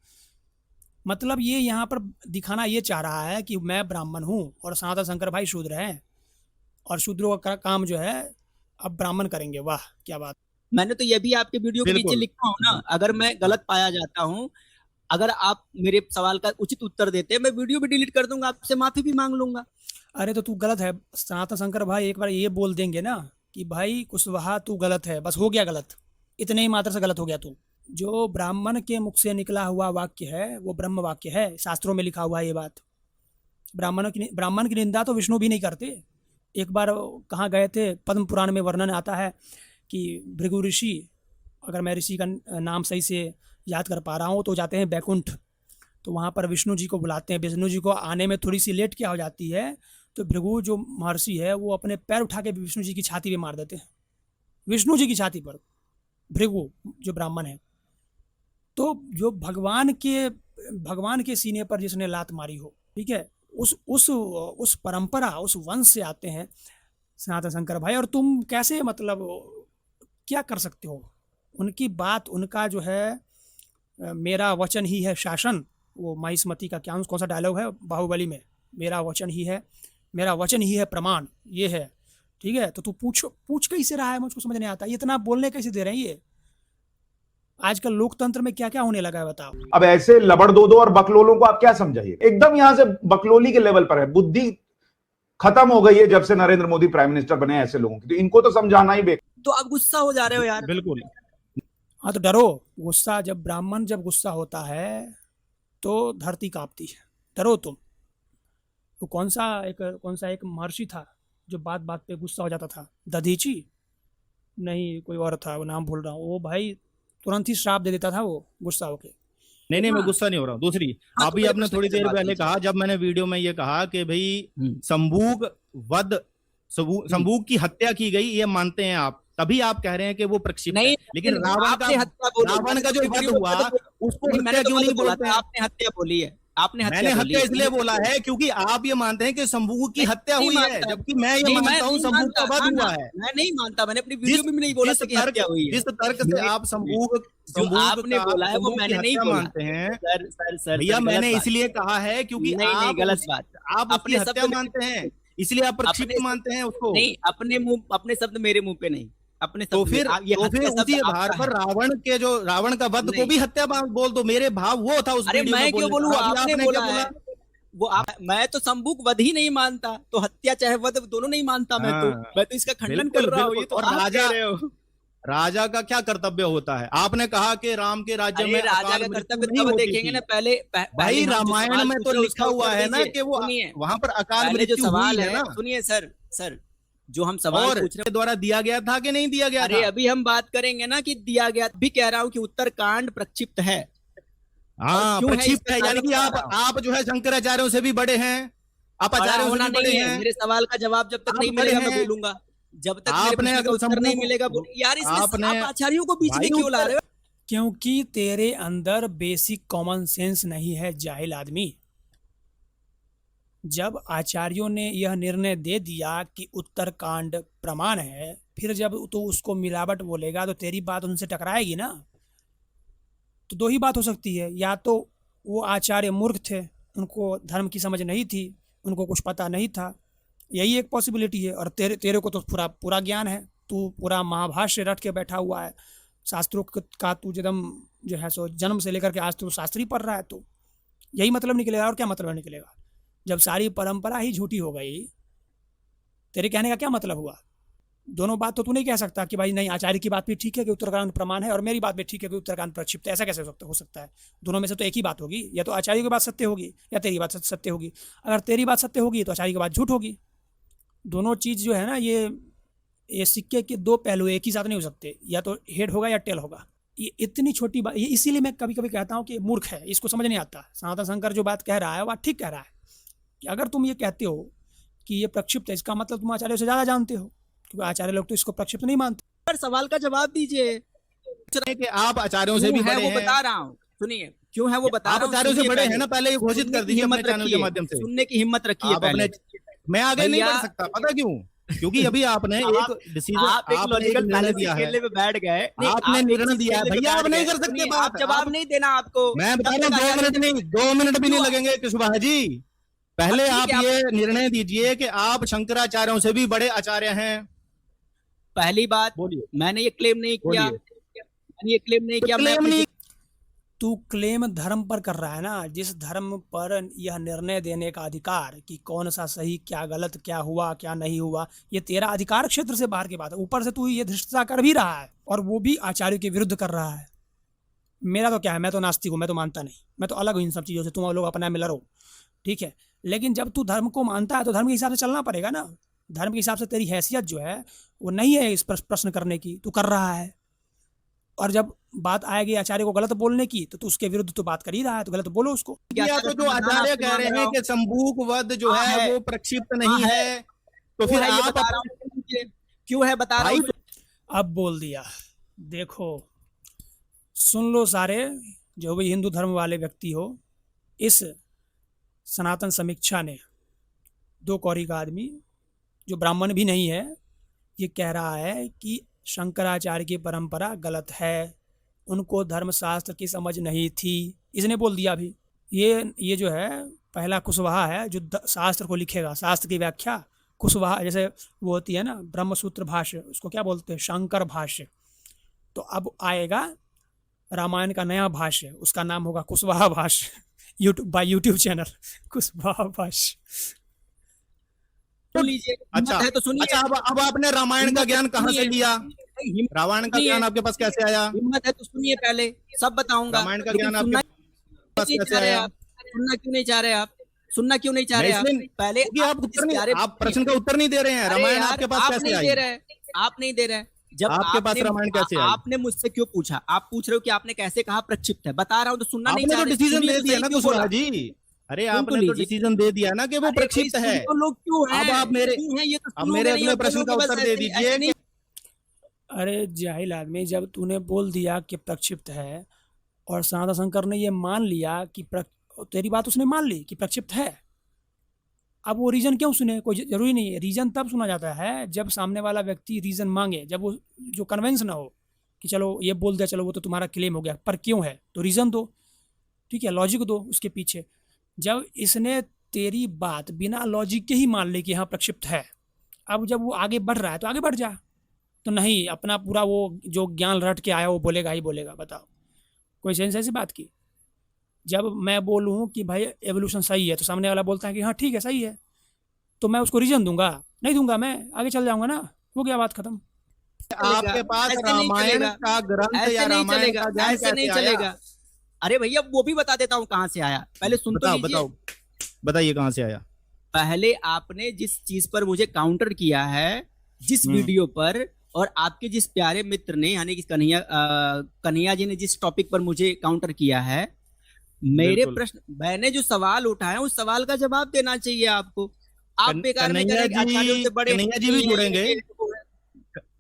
मतलब ये यहाँ पर दिखाना ये चाह रहा है कि मैं ब्राह्मण हूँ और सनातन शंकर भाई शूद्र हैं, और शूद्रों का काम जो है अब ब्राह्मण करेंगे। वाह क्या बात। मैंने तो ये भी आपके वीडियो के नीचे बिल्कुल। लिखा हूँ ना, अगर मैं गलत पाया जाता हूँ, अगर आप मेरे सवाल का उचित उत्तर देते, मैं वीडियो भी डिलीट कर दूंगा, आपसे माफी भी मांग लूंगा। अरे तो तू गलत है, सनातन शंकर भाई एक बार ये बोल देंगे ना कि भाई कुशवाहा तू गलत है, बस हो गया गलत, इतने ही मात्र से गलत हो गया तू। जो ब्राह्मण के मुख से निकला हुआ वाक्य है वो ब्रह्म वाक्य है, शास्त्रों में लिखा हुआ है ये बात। ब्राह्मण की निंदा तो विष्णु भी नहीं करते। एक बार कहाँ गए थे, पद्म पुराण में वर्णन आता है कि भृगु ऋषि, अगर मैं ऋषि का नाम सही से याद कर पा रहा हूँ, तो जाते हैं बैकुंठ, तो वहाँ पर विष्णु जी को बुलाते हैं। विष्णु जी को आने में थोड़ी सी लेट क्या हो जाती है, तो भृगु जो महर्षि है वो अपने पैर उठा के विष्णु जी की छाती पे मार देते हैं, विष्णु जी की छाती पर, भृगु जो ब्राह्मण है। तो जो भगवान के सीने पर जिसने लात मारी हो, ठीक है, उस परंपरा, उस वंश से आते हैं सनातन शंकर भाई, और तुम कैसे मतलब क्या कर सकते हो? उनकी बात, उनका जो है मेरा वचन ही है शासन, वो माहिष्मति का क्या कौन सा डायलॉग है बाहुबली में, मेरा वचन ही है प्रमाण, ये है, ठीक है। तो तू पूछ कैसे रहा है, मुझको समझ नहीं आता, इतना बोलने कैसे दे रहे हैं ये? आजकल लोकतंत्र में क्या क्या होने लगा है बताओ। अब ऐसे लबड़दोदो और बकलोलों को आप क्या समझाइए? एकदम यहां से बकलोली के लेवल पर है, बुद्धि खत्म हो गई है जब से नरेंद्र मोदी प्राइम मिनिस्टर बने ऐसे लोगों की, तो इनको तो समझाना ही बेकार। तो आप गुस्सा हो जा रहे हो यार। बिल्कुल। हाँ तो डरो, गुस्सा जब ब्राह्मण जब गुस्सा होता है तो धरती कांपती है, डरो तुम। तो कौन सा एक महर्षि था जो बात बात पे गुस्सा हो जाता था, दधीची नहीं कोई और था, वो नाम भूल रहा हूँ, वो भाई तुरंत ही श्राप दे देता था वो गुस्सा होके। नहीं मैं गुस्सा नहीं हो रहा हूँ। दूसरी हाँ, अभी तो आपने थोड़ी देर बात पहले कीजिए। कहा, जब मैंने वीडियो में ये कहा कि भाई संभूक की हत्या की गई, ये मानते हैं आप, तभी आप कह रहे हैं कि वो प्रक्षिप्त है। नहीं, लेकिन आपने हत्या बोली, रावण का जो वध हुआ उसको मैंने हत्या तो क्यों नहीं बोला बोलते था, हैं? आपने हत्या बोली है, आपने मैंने हत्या इसलिए बोला है क्योंकि आप ये मानते हैं कि संभूक की हत्या हुई है, जबकि मैं ये मानता हूँ संभूक का वध हुआ है। मैं नहीं मानता, मैंने अपनी वीडियो में भी नहीं बोला था कि हत्या हुई है। जिस तर्क से आप संभूक आपने बोला है वो मैंने नहीं बोला मानते हैं सर भैया, मैंने इसलिए कहा है क्योंकि नहीं, गलत बात, आप अपनी हत्या मानते हैं, इसलिए आप प्रक्षिप्त मानते हैं उसको। नहीं, अपने शब्द मेरे मुंह पे नहीं, अपने तो फिर उसी आधार पर रावण का वध को भी हत्या बोल दो। मेरे भाव वो था उस वीडियो में। मैं क्यों बोलूं, आपने बोला है वो मैं तो संभूक वध ही नहीं मानता, तो हत्या चाहे वध दोनों नहीं मानता। मैं तो इसका खंडन कर रहा हूँ। ये तो आप कह रहे हो। राजा का क्या कर्तव्य होता है? आपने कहा कि राम के राज्य में राजा का कर्तव्य तब देखेंगे ना, पहले भाई रामायण में तो लिखा हुआ है ना कि वो वहां पर अकाल मृत्यु हुई है ना। सुनिए सर, जो हम सवाल पूछ रहे हैं द्वारा दिया गया था कि नहीं दिया गया था? अरे अभी हम बात करेंगे ना कि दिया गया। भी कह रहा हूँ कि उत्तरकांड प्रक्षिप्त है। हाँ, प्रक्षिप्त है, यानी कि आप जो है शंकराचार्यों से भी बड़े हैं, आप आचार्यों से भी बड़े हैं। मेरे सवाल का जवाब जब तक नहीं मिलेगा मैं बोलूंगा, जब तक आपने उत्तर नहीं मिलेगा यार। इसमें आप आचार्यों को बीच में क्यों ला रहे हो? क्योंकि तेरे अंदर बेसिक कॉमन सेंस नहीं है, जाहिल आदमी। जब आचार्यों ने यह निर्णय दे दिया कि उत्तरकांड प्रमाण है, फिर जब तू उसको मिलावट बोलेगा तो तेरी बात उनसे टकराएगी ना। तो दो ही बात हो सकती है, या तो वो आचार्य मूर्ख थे, उनको धर्म की समझ नहीं थी, उनको कुछ पता नहीं था, यही एक पॉसिबिलिटी है। और तेरे को तो पूरा ज्ञान है, तू पूरा महाभाष्य रट के बैठा हुआ है, शास्त्रों का तू जन्म जो है सो जन्म से लेकर के आज तू शास्त्री पढ़ रहा है, तो यही मतलब निकलेगा। और क्या मतलब निकलेगा? जब सारी परंपरा ही झूठी हो गई, तेरे कहने का क्या मतलब हुआ? दोनों बात तो तू नहीं कह सकता कि भाई नहीं, आचार्य की बात भी ठीक है कि उत्तरकांड प्रमाण है, और मेरी बात भी ठीक है कि उत्तरकांड प्रक्षिप्त है। ऐसा कैसे हो सकता है? दोनों में से तो एक ही बात होगी, या तो आचार्य की बात सत्य होगी या तेरी बात सत्य होगी। अगर तेरी बात सत्य होगी तो आचार्य की बात झूठ होगी। दोनों चीज़ जो है ना, ये सिक्के के दो पहलू एक ही साथ नहीं हो सकते, या तो हेड होगा या टेल होगा। ये इतनी छोटी बात, ये इसीलिए मैं कभी कभी कहता हूँ कि मूर्ख है, इसको समझ नहीं आता। सनातन शंकर जो बात कह रहा है वह ठीक कह रहा है कि अगर तुम ये कहते हो कि ये प्रक्षिप्त है, इसका मतलब तुम आचार्यों से ज़्यादा जानते हो, क्योंकि आचार्य लोग तो इसको प्रक्षिप्त नहीं मानते। पर सवाल का जवाब दीजिए कि आप आचार्यों से भी बड़े हैं। वो बता रहा हूँ, सुनिए क्यों है वो बता रहा हूँ। आप आचार्यों से बड़े हैं ना, पहले ये घोषित कर दीजिए अपने चैनल के माध्यम से। सुनने की हिम्मत रखिए पहले। मैं आगे नहीं बढ़ सकता, पता क्यों? क्योंकि अभी आपने आप- एक डिसीजन, आप एक आपने एक लॉजिकल निर्णय फैलेसी दिया है, खेलने में बैठ गए। नहीं, आपने आप एक निर्णय चीज दिया है खेलने में भैया, आप बैठ नहीं गए। कर सकते सुनिए, बात, आप जवाब नहीं देना आपको। मैं बता तब रहा तक हूँ 2 आचार्य मिनट नहीं, 2 मिनट भी नहीं क्यों? लगेंगे कुशवाहा जी। पहले ठीक आप है, ये निर्णय दीजिए कि आप शंकराचार्यों से भी बड़े आचार्य हैं। पहली बात, बोलिए, मैंने ये क्लेम नहीं किया, बोलिए। मैंने ये क्लेम नहीं तो किया। मैं क्लेम अपनी नहीं, तू क्लेम धर्म पर कर रहा है ना, जिस धर्म पर यह निर्णय देने का अधिकार कि कौन सा सही, क्या गलत, क्या हुआ, क्या नहीं हुआ, ये तेरा अधिकार क्षेत्र से बाहर की बात है। ऊपर से तू ये धृष्टता कर भी रहा है और वो भी आचार्य के विरुद्ध कर रहा है। मेरा तो क्या है, मैं तो नास्तिक हूँ, मैं तो मानता नहीं, मैं तो अलग हूँ इन सब चीज़ों से। तुम लोग अपना में लड़ो, ठीक है, लेकिन जब तू धर्म को मानता है तो धर्म के हिसाब से चलना पड़ेगा ना। धर्म के हिसाब से तेरी हैसियत जो है वो नहीं है इस प्रश्न करने की, तू कर रहा है। और जब बात आएगी आचार्य को गलत बोलने की तो तू उसके विरुद्ध तो बात कर ही रहा है, तो गलत बोलो उसको। या तो जो आचार्य कह रहे हैं कि संबूक वध जो हाँ है है। वो प्रक्षिप्त नहीं हाँ है, तो क्यों फिर है ये आप बता रहा हूँ, क्यों है बता रहा हूँ। अब बोल दिया। देखो, सुन लो सारे जो भी हिंदू धर्म वाले व्यक्ति हो, इस सनातन समीक्षा ने 2 कौड़ी का आदमी जो ब्राह्मण भी नहीं है ये कह रहा है कि शंकराचार्य की परंपरा गलत है, उनको धर्मशास्त्र की समझ नहीं थी। इसने बोल दिया अभी। ये जो है पहला कुशवाहा है जो शास्त्र को लिखेगा, शास्त्र की व्याख्या कुशवाहा, जैसे वो होती है ना ब्रह्मसूत्र भाष्य, उसको क्या बोलते हैं, शंकर भाष्य। तो अब आएगा रामायण का नया भाष्य, उसका नाम होगा कुशवाहा भाष्य, यूट्यूब चैनल कुशवाहा भाष्य। सुन लीजिए, अच्छा हिम्मत है तो सुनिए। अच्छा, अब आपने रामायण का ज्ञान कहाँ से लिया? रामायण का ज्ञान आपके पास कैसे आया? हिम्मत है तो सुनिए, पहले सब बताऊंगा। रामायण का लेकिन ज्ञान आपके पास कैसे आया? सुनना क्यों नहीं चाह रहे आप? सुनना क्यों नहीं चाह मैं रहे आप? इसलिए पहले क्योंकि आप उत्तर नहीं, आप प्रश्न का उत्तर नहीं दे रहे हैं। अरे रामायण यार, आपके पास आप कैसे नहीं आई? दे रहे, आप नहीं दे रहे। जब आपके पास आपने- रामायण कैसे आई? आपने मुझसे क्यों पूछा? आप पूछ रहे हो कि आपने कैसे कहा प्रक्षिप्त है, बता रहा हूँ तो सुनना नहीं आपने चाह तो रहे। डिसीजन सुनिए दे तो दिया सही ना क्यों कुशवाहा बोला? जी। अरे सुन तो आपने तो लीजिए। डिसीजन दे दिया ना कि वो अरे भाई, प्रक्षिप्त सुन है। तो लोग क्यों हैं? अब आप मेरे क्यों हैं? ये तो अब सुनोगे मेरे नहीं अगले और प्रश्न का बोलोगे बस उत्तर दे ऐसे दीजिए नहीं। कि अरे जाहिल आदमी, जब तूने बोल दिया कि प्रक्षिप्त है और सनातन शंकर ने ये मान लिया कि तेरी बात उसने मान ली कि प्रक्षिप्त है, अब वो रीजन क्यों सुने? कोई जरूरी नहीं है। रीजन तब सुना जाता है जब सामने वाला व्यक्ति रीजन मांगे, जब वो जो कन्वेंस ना हो कि चलो ये बोल दिया, चलो वो तो तुम्हारा क्लेम हो गया, पर क्यों है तो रीजन दो, ठीक है, लॉजिक दो उसके पीछे। जब इसने तेरी बात बिना लॉजिक के ही मान ली कि हाँ प्रक्षिप्त है, अब जब वो आगे बढ़ रहा है तो आगे बढ़ जा। तो नहीं, अपना पूरा वो जो ज्ञान रट के आया वो बोलेगा ही बोलेगा। बताओ, कोई सेंस ऐसी बात की? जब मैं बोलूँ कि भाई एवोल्यूशन सही है तो सामने वाला बोलता है कि हाँ ठीक है सही है, तो मैं उसको रीजन दूंगा? नहीं दूंगा, मैं आगे चल जाऊंगा ना, हो गया बात खत्म। आपके पास ऐसे नहीं रामायण चलेगा। का ग्रंथ ऐसे या नहीं रामायण चलेगा, का ज्ञान ऐसे नहीं कैसे आया? चलेगा। अरे भैया वो भी बता देता हूँ कहाँ से आया, पहले सुन तो बताओ लीजिए। बताओ, बताइए कहाँ से आया? पहले आपने जिस चीज पर मुझे काउंटर किया है, जिस वीडियो पर, और आपके जिस प्यारे मित्र ने यानी कि कन्हैया जी ने जिस टॉपिक पर मुझे काउंटर किया है, मेरे बिल्कुल। प्रश्न, मैंने जो सवाल उठाया उस सवाल का जवाब देना चाहिए आपको। आप बेकार में कह रहे हैं कि आचार्यों से बड़े कन्हैया जी भी नहीं हैं, जुड़ेंगे, ये वो है।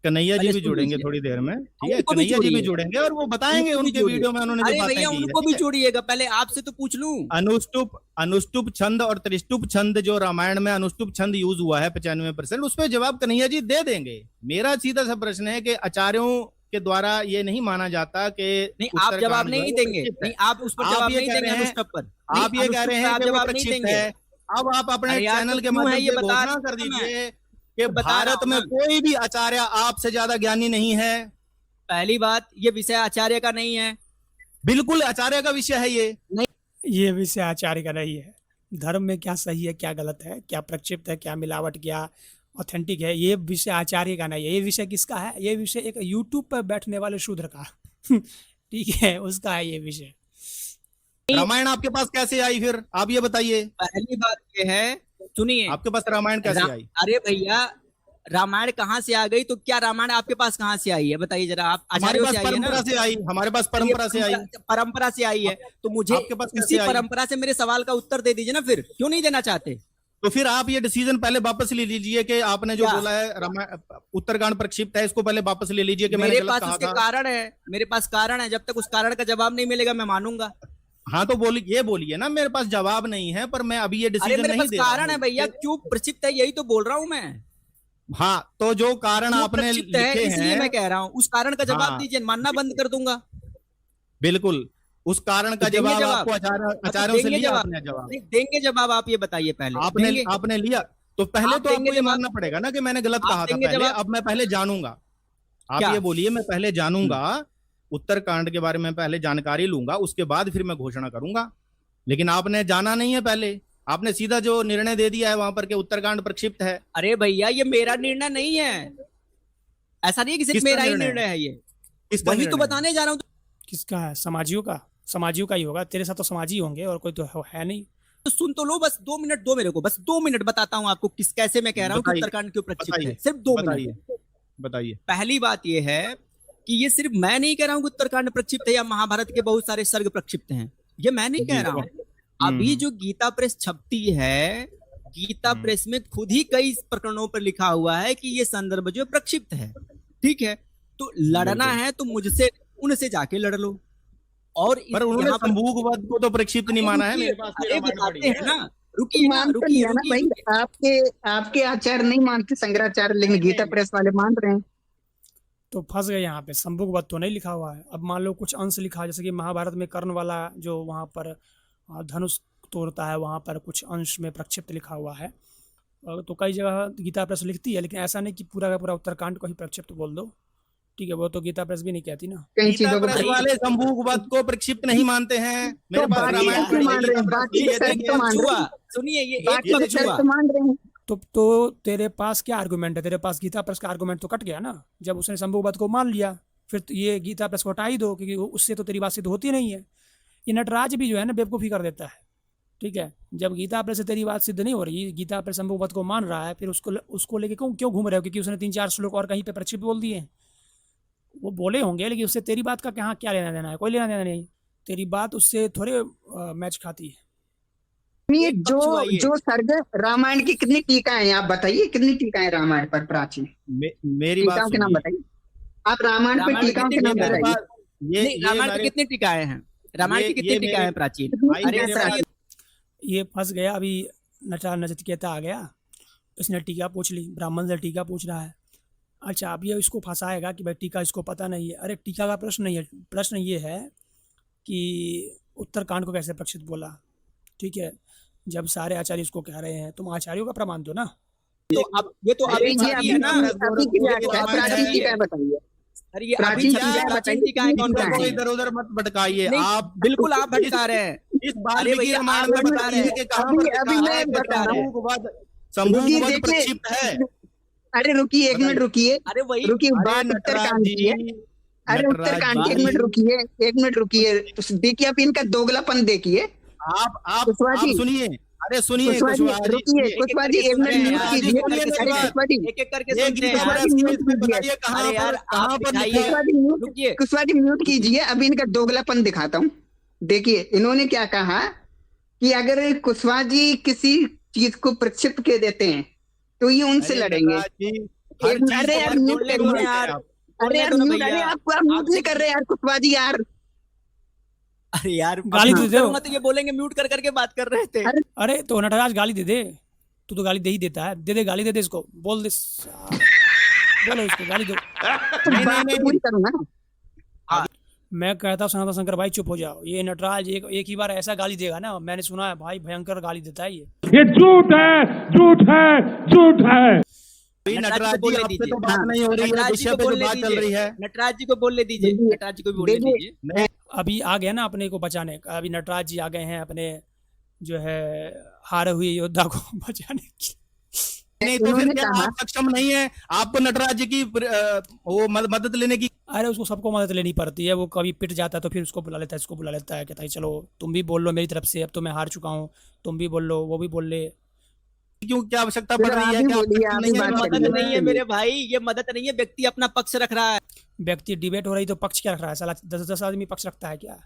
कन्हैया जी पहले भी सुन जुड़ेंगे लीजिए। थोड़ी देर में, ठीक है? उनको भी कन्हैया जी भी जोड़िए। जुड़ेंगे और वो बताएंगे उनको भी उनके जोड़िए। वीडियो में उन्होंने जो अरे बातें भैया की है, उनको ठीक भी है? जोड़िएगा, पहले आपसे तो पूछ लूं। अनुष्टुप छंद और त्रिष्टुप छंद जो रामायण में अनुष्टुप छंद यूज हुआ है 95%, उस पर जवाब कन्हैया जी दे देंगे। मेरा सीधा सा प्रश्न है कि आचार्यों के द्वारा ये नहीं माना जाता कि नहीं, आप जवाब नहीं देंगे, नहीं आप उस पर आप जवाब ये नहीं कह देंगे रहे हैं- अनुष्टुप पर। आप ये कह रहे हैं कि वो जवाब नहीं प्रक्षिप्त देंगे। है। अब आप अपने अरे यार, चैनल तो के क्यों है माध्यम ये से बता घोषणा रहा कर हूं मैं। दीजिए कि बता रहा भारत हूं में ना। कोई भी आचार्य आपसे ज्यादा ज्ञानी नहीं है। पहली बात, ये विषय आचार्य का नहीं है। बिल्कुल आचार्य का विषय है ये। ये विषय आचार्य का नहीं है। धर्म में क्या सही है, क्या गलत है, क्या प्रक्षिप्त है, क्या मिलावट, क्या ऑथेंटिक है, ये विषय आचार्य का नहीं है। ये विषय किसका है? ये विषय एक यूट्यूब पर बैठने वाले शूद्र का ठीक है, उसका है ये विषय। रामायण आपके पास कैसे आई फिर? आप ये बताइए, पहली बात ये है, सुनिए, आपके पास रामायण कैसे आई? अरे भैया रामायण कहाँ से आ गई? तो क्या रामायण आपके पास कहाँ से आई है बताइए जरा। आप हमारे आचार्यों पास से आई है ना? परंपरा से आई, हमारे पास परंपरा से आई। परंपरा से आई है, तो मुझे आपके पास कैसे उसी आई? परंपरा से मेरे सवाल का उत्तर दे दीजिए ना। फिर क्यों नहीं देना चाहते? तो फिर आप ये डिसीजन पहले वापस ले लीजिए कि आपने जो क्या? बोला है रामायण उत्तरकांड प्रक्षिप्त है, इसको पहले वापस ले लीजिए कि मैंने मेरे गलत पास कहा उसके था। कारण है, मेरे पास कारण है। जब तक उस कारण का जवाब नहीं मिलेगा मैं मानूंगा। हाँ तो बोलिए, ये बोलिए ना, मेरे पास जवाब नहीं है पर मैं अभी ये अरे डिसीजन मेरे नहीं पास दे कारण रहा है भैया, हूँ। क्यों प्रक्षिप्त है यही तो बोल रहा हूँ मैं। हाँ, तो जो कारण जो आपने प्रक्षिप्त है लिखे इसलिए हैं, मैं कह रहा हूँ, उस कारण का जवाब हाँ। दीजिए, मानना बंद कर दूंगा। बिल्कुल उस कारण का तो देंगे जवाब जवाब? आपको हाँ, तो आचार्यों से देंगे लिया जवाब? आपने जवाब? नहीं देंगे जवाब, आप ये बताइए पहले। आपने देंगे? आपने लिया तो पहले आप तो देंगे आपको ये जवाब? मानना पड़ेगा ना कि मैंने गलत आप कहा था देंगे पहले। जवाब? अब मैं पहले जानूंगा। आप क्या? ये बोलिए, मैं पहले जानूंगा, उत्तरकांड के बारे में पहले जानकारी लूंगा, उसके बाद फिर मैं घोषणा करूंगा। लेकिन आपने जाना नहीं है पहले, आपने सीधा जो निर्णय दे दिया है वहां पर कि उत्तरकांड प्रक्षिप्त है। अरे भैया, ये मेरा निर्णय नहीं है, ऐसा नहीं है कि सिर्फ किसका मेरा ही निर्णय है? निर्णय है ये, किसका वही तो निर्णय है? बताने जा रहा हूँ। किसका है? समाजियों का? समाजियों का ही होगा, तेरे साथ तो समाजी होंगे और कोई तो है नहीं। तो सुन तो लो, बस 2 मिनट दो मेरे को, बस 2 मिनट बताता हूँ आपको किस कैसे मैं कह रहा हूँ कि बताइए, उत्तरकांड क्यों प्रक्षिप्त है। बताइए, सिर्फ 2 मिनट। बताइए, बताइए। पहली बात ये है कि ये सिर्फ मैं नहीं कह रहा हूँ कि उत्तरकांड प्रक्षिप्त है या महाभारत के बहुत सारे सर्ग प्रक्षिप्त हैं, ये मैं नहीं कह जी, रहा हूँ। अभी जो गीता प्रेस छपती है, गीता प्रेस में खुद ही कई प्रकरणों पर लिखा हुआ है कि ये संदर्भ जो प्रक्षिप्त है। ठीक है, तो लड़ना बिल्कुल। है तो मुझसे, उनसे जाके लड़ लो। और पर उन्होंने यहाँ पर संभोगवाद को तो प्रक्षिप्त नहीं माना है। मेरे पास अरे रामायण बताते पड़ी हैं ना, रुकिए ना, मानते रुकिए नहीं है ना रुकिए। भाई, आपके आचार्य नहीं मानते शंकराचार्य, लेकिन गीता प्रेस वाले मान रहे हैं। तो फंस गए यहाँ पे। संभोगवत तो नहीं लिखा हुआ है। अब मान लो कुछ अंश लिखा है, जैसे कि महाभारत में कर्ण वाला जो वहाँ पर धनुष तोड़ता है, वहाँ पर कुछ अंश में प्रक्षिप्त लिखा हुआ है। तो कई जगह गीता प्रेस लिखती है, लेकिन ऐसा नहीं कि पूरा का पूरा उत्तरकांड को ही प्रक्षिप्त बोल दो। ठीक है, वो तो गीता प्रेस भी नहीं कहती ना। कई गीता चीजों को प्रेस वाले संभोगवाद को प्रक्षिप्त नहीं मानते हैं। मेरे पास बाकी रामायण यार, पड़ी है, मान रहे हैं, गीता बाकी प्रेस के ये सर्ग देखिए। तो मान रहे हैं, सुनिए, ये एक बाकी के पक्ष हुआ। सर्ग तो मान रहे हैं। तो तेरे पास क्या आर्गुमेंट है? तेरे पास गीता प्रेस का आर्गुमेंट तो कट गया ना, जब उसने संभोगवत को मान लिया। फिर तो ये गीता प्रेस को हटा ही दो, क्योंकि उससे तो तेरी बात सिद्ध होती नहीं है। ये नटराज भी जो है ना बेवकूफ़ी कर देता है। ठीक है, जब गीता प्रेस से तेरी बात सिद्ध नहीं हो रही, गीता प्रेस संभोगवत को मान रहा है, फिर उसको लेके क्यों घूम रहे हो? क्योंकि उसने 3-4 श्लोक और कहीं पे प्रक्षिप्त बोल दिए हैं। वो बोले होंगे, लेकिन उससे तेरी बात का कहाँ क्या लेना देना है? कोई लेना देना नहीं। तेरी बात उससे थोड़े मैच खाती है। ये एक पक्ष हुआ ये। जो सर्ग रामायण की कितनी टीकाएं हैं, आप बताइए कितनी टीकाएं रामायण पर प्राचीन? मेरी बात टीकाओं के नाम सुनिए। बताइए आप, रामायण पर रामायण की टीकाओं के कितनी नाम टीकाएं मेरे बताइए। पास ये नहीं, रामायण की मेरे- कितनी टीकाएं हैं? रामायण की कितनी ये टीकाएं मेरे- हैं प्राचीन? कितनी अरे टीकाएं सर, प्राचीन? ये फंस गया। अभी नचिकेता आ गया, इसने टीका पूछ ली, ब्राह्मण से टीका पूछ रहा है। अच्छा, अब ये इसको फंसाएगा कि भाई टीका इसको पता नहीं है। अरे टीका का प्रश्न नहीं है, प्रश्न ये है कि उत्तरकांड को कैसे प्रक्षिप्त बोला। ठीक है, जब सारे आचार्य इसको कह रहे हैं, तुम आचार्यों का प्रमाण दो ना। तो अब ये तो अरे अभी ये छपी है ना। अभी की ये तो व्याख्या है, अभी प्राचीन छपी है। टीकाएं बताइए। अरे ये प्राचीन अभी छपी है, टीकाएं प्राचीन बताइए, टीकाएं कौन टीकाएं कौन सी हैं। हैं? इधर उधर मत भटकाइए नहीं, आप। बिल्कुल आप भटका रहे हैं। इस अरे वाल्मीकि भैया, रामायण आप में बता बताइए रहे हैं। कि कहाँ अभी पर अभी लिखा मैं है कि बता रहा हूँ। संभोगवाद देखिए, प्रक्षिप्त है। अरे रुकिए, एक मिनट रुकिए, अरे वही रुकिए, अरे बात नटराज उत्तरकांड जी, की है। अरे नटराज उत्तरकांड की, एक जी, मिनट रुकिए, एक मिनट रुकिए। तो देखिए, आप इनका दोगलापन देखिए। आप कुशवाहा जी, सुनिए। अरे सुनिए कुशवाहा जी, कुशवाहा जी, रुकिए, एक-एक कुशवाहा करके जी, एक सुनते मिनट हैं म्यूट यार, कीजिए। एक-एक करके सुनिए अरे मेरी कुशवाहा जी, एक-एक करके ये सुनते हैं गीता यार। प्रेस म्यूट में कीजिए। बताइए कहाँ अरे यार, पर कहाँ आप पर दिखाइए। लिखा है। कुशवाहा जी म्यूट, रुकिए। कुशवाहा जी म्यूट कीजिए। अभी इनका दोगलापन दिखाता हूँ। देखिए, इन्होंने क्या कहा कि अगर कुशवाहा जी किसी चीज को प्रक्षिप्त के देते हैं तो ये उनसे अरे लड़ेंगे। नटराज जी, हर चीज अरे को यार हर म्यूट बोलने दो को ना करिए। यार। आप। अरे बोलने यार दो ना म्यूट, भैया। अरे आप म्यूट नहीं कर रहे यार कुशवाहा जी यार। अरे यार, गाली अब दे म्यूट दो। करूंगा तो ये बोलेंगे म्यूट कर करके बात कर रहे थे। अरे तो नटराज गाली दे दे, तू तो गाली दे ही देता है। दे दे गाली, दे दे इसको, बोल दे, बोलो इसको गाली दो। तो बात तो पूरी करूँ ना। मैं कहता हूँ सनातन शंकर भाई चुप हो जाओ। ये नटराज एक ही बार ऐसा गाली देगा ना, मैंने सुना है भाई, भयंकर गाली देता है ये। झूठ है, झूठ है, झूठ है। अभी नटराज नटराज को जी, बोलने आपसे दीजिए। तो बात नहीं हो रही है, नटराज जी विषय को पे जो बोलने बात चल रही दीजिए। है। नटराज जी को बोलने दीजिए। देखिए, नटराज जी को भी बोलने देखिए, दीजिए। अभी आ गया ना अपने को बचाने। अभी नटराज जी आ गए हैं अपने जो है हारे हुए योद्धा को बचाने की। नहीं तो फिर इन्होंने क्या कहा- आप सक्षम नहीं है? आपको नटराज जी की वो मदद लेने की। अरे उसको सबको मदद लेनी पड़ती है। वो कभी पिट जाता है तो फिर उसको बुला लेता है, इसको बुला लेता है, कहता है चलो तुम भी बोल लो मेरी तरफ से, अब तो मैं हार चुका हूँ, तुम भी बोल लो, वो भी बोल ले। क्यों, क्या आवश्यकता फिर पड़ रही आप है? ही क्या आप बोलिए, सक्षम आप नहीं ही है? बात मदद करिए। नहीं है मेरे भाई, ये मदद नहीं है। व्यक्ति अपना पक्ष रख रहा है। व्यक्ति डिबेट हो रही तो पक्ष क्या रख रहा है? साला 10-10 आदमी पक्ष रखता है क्या?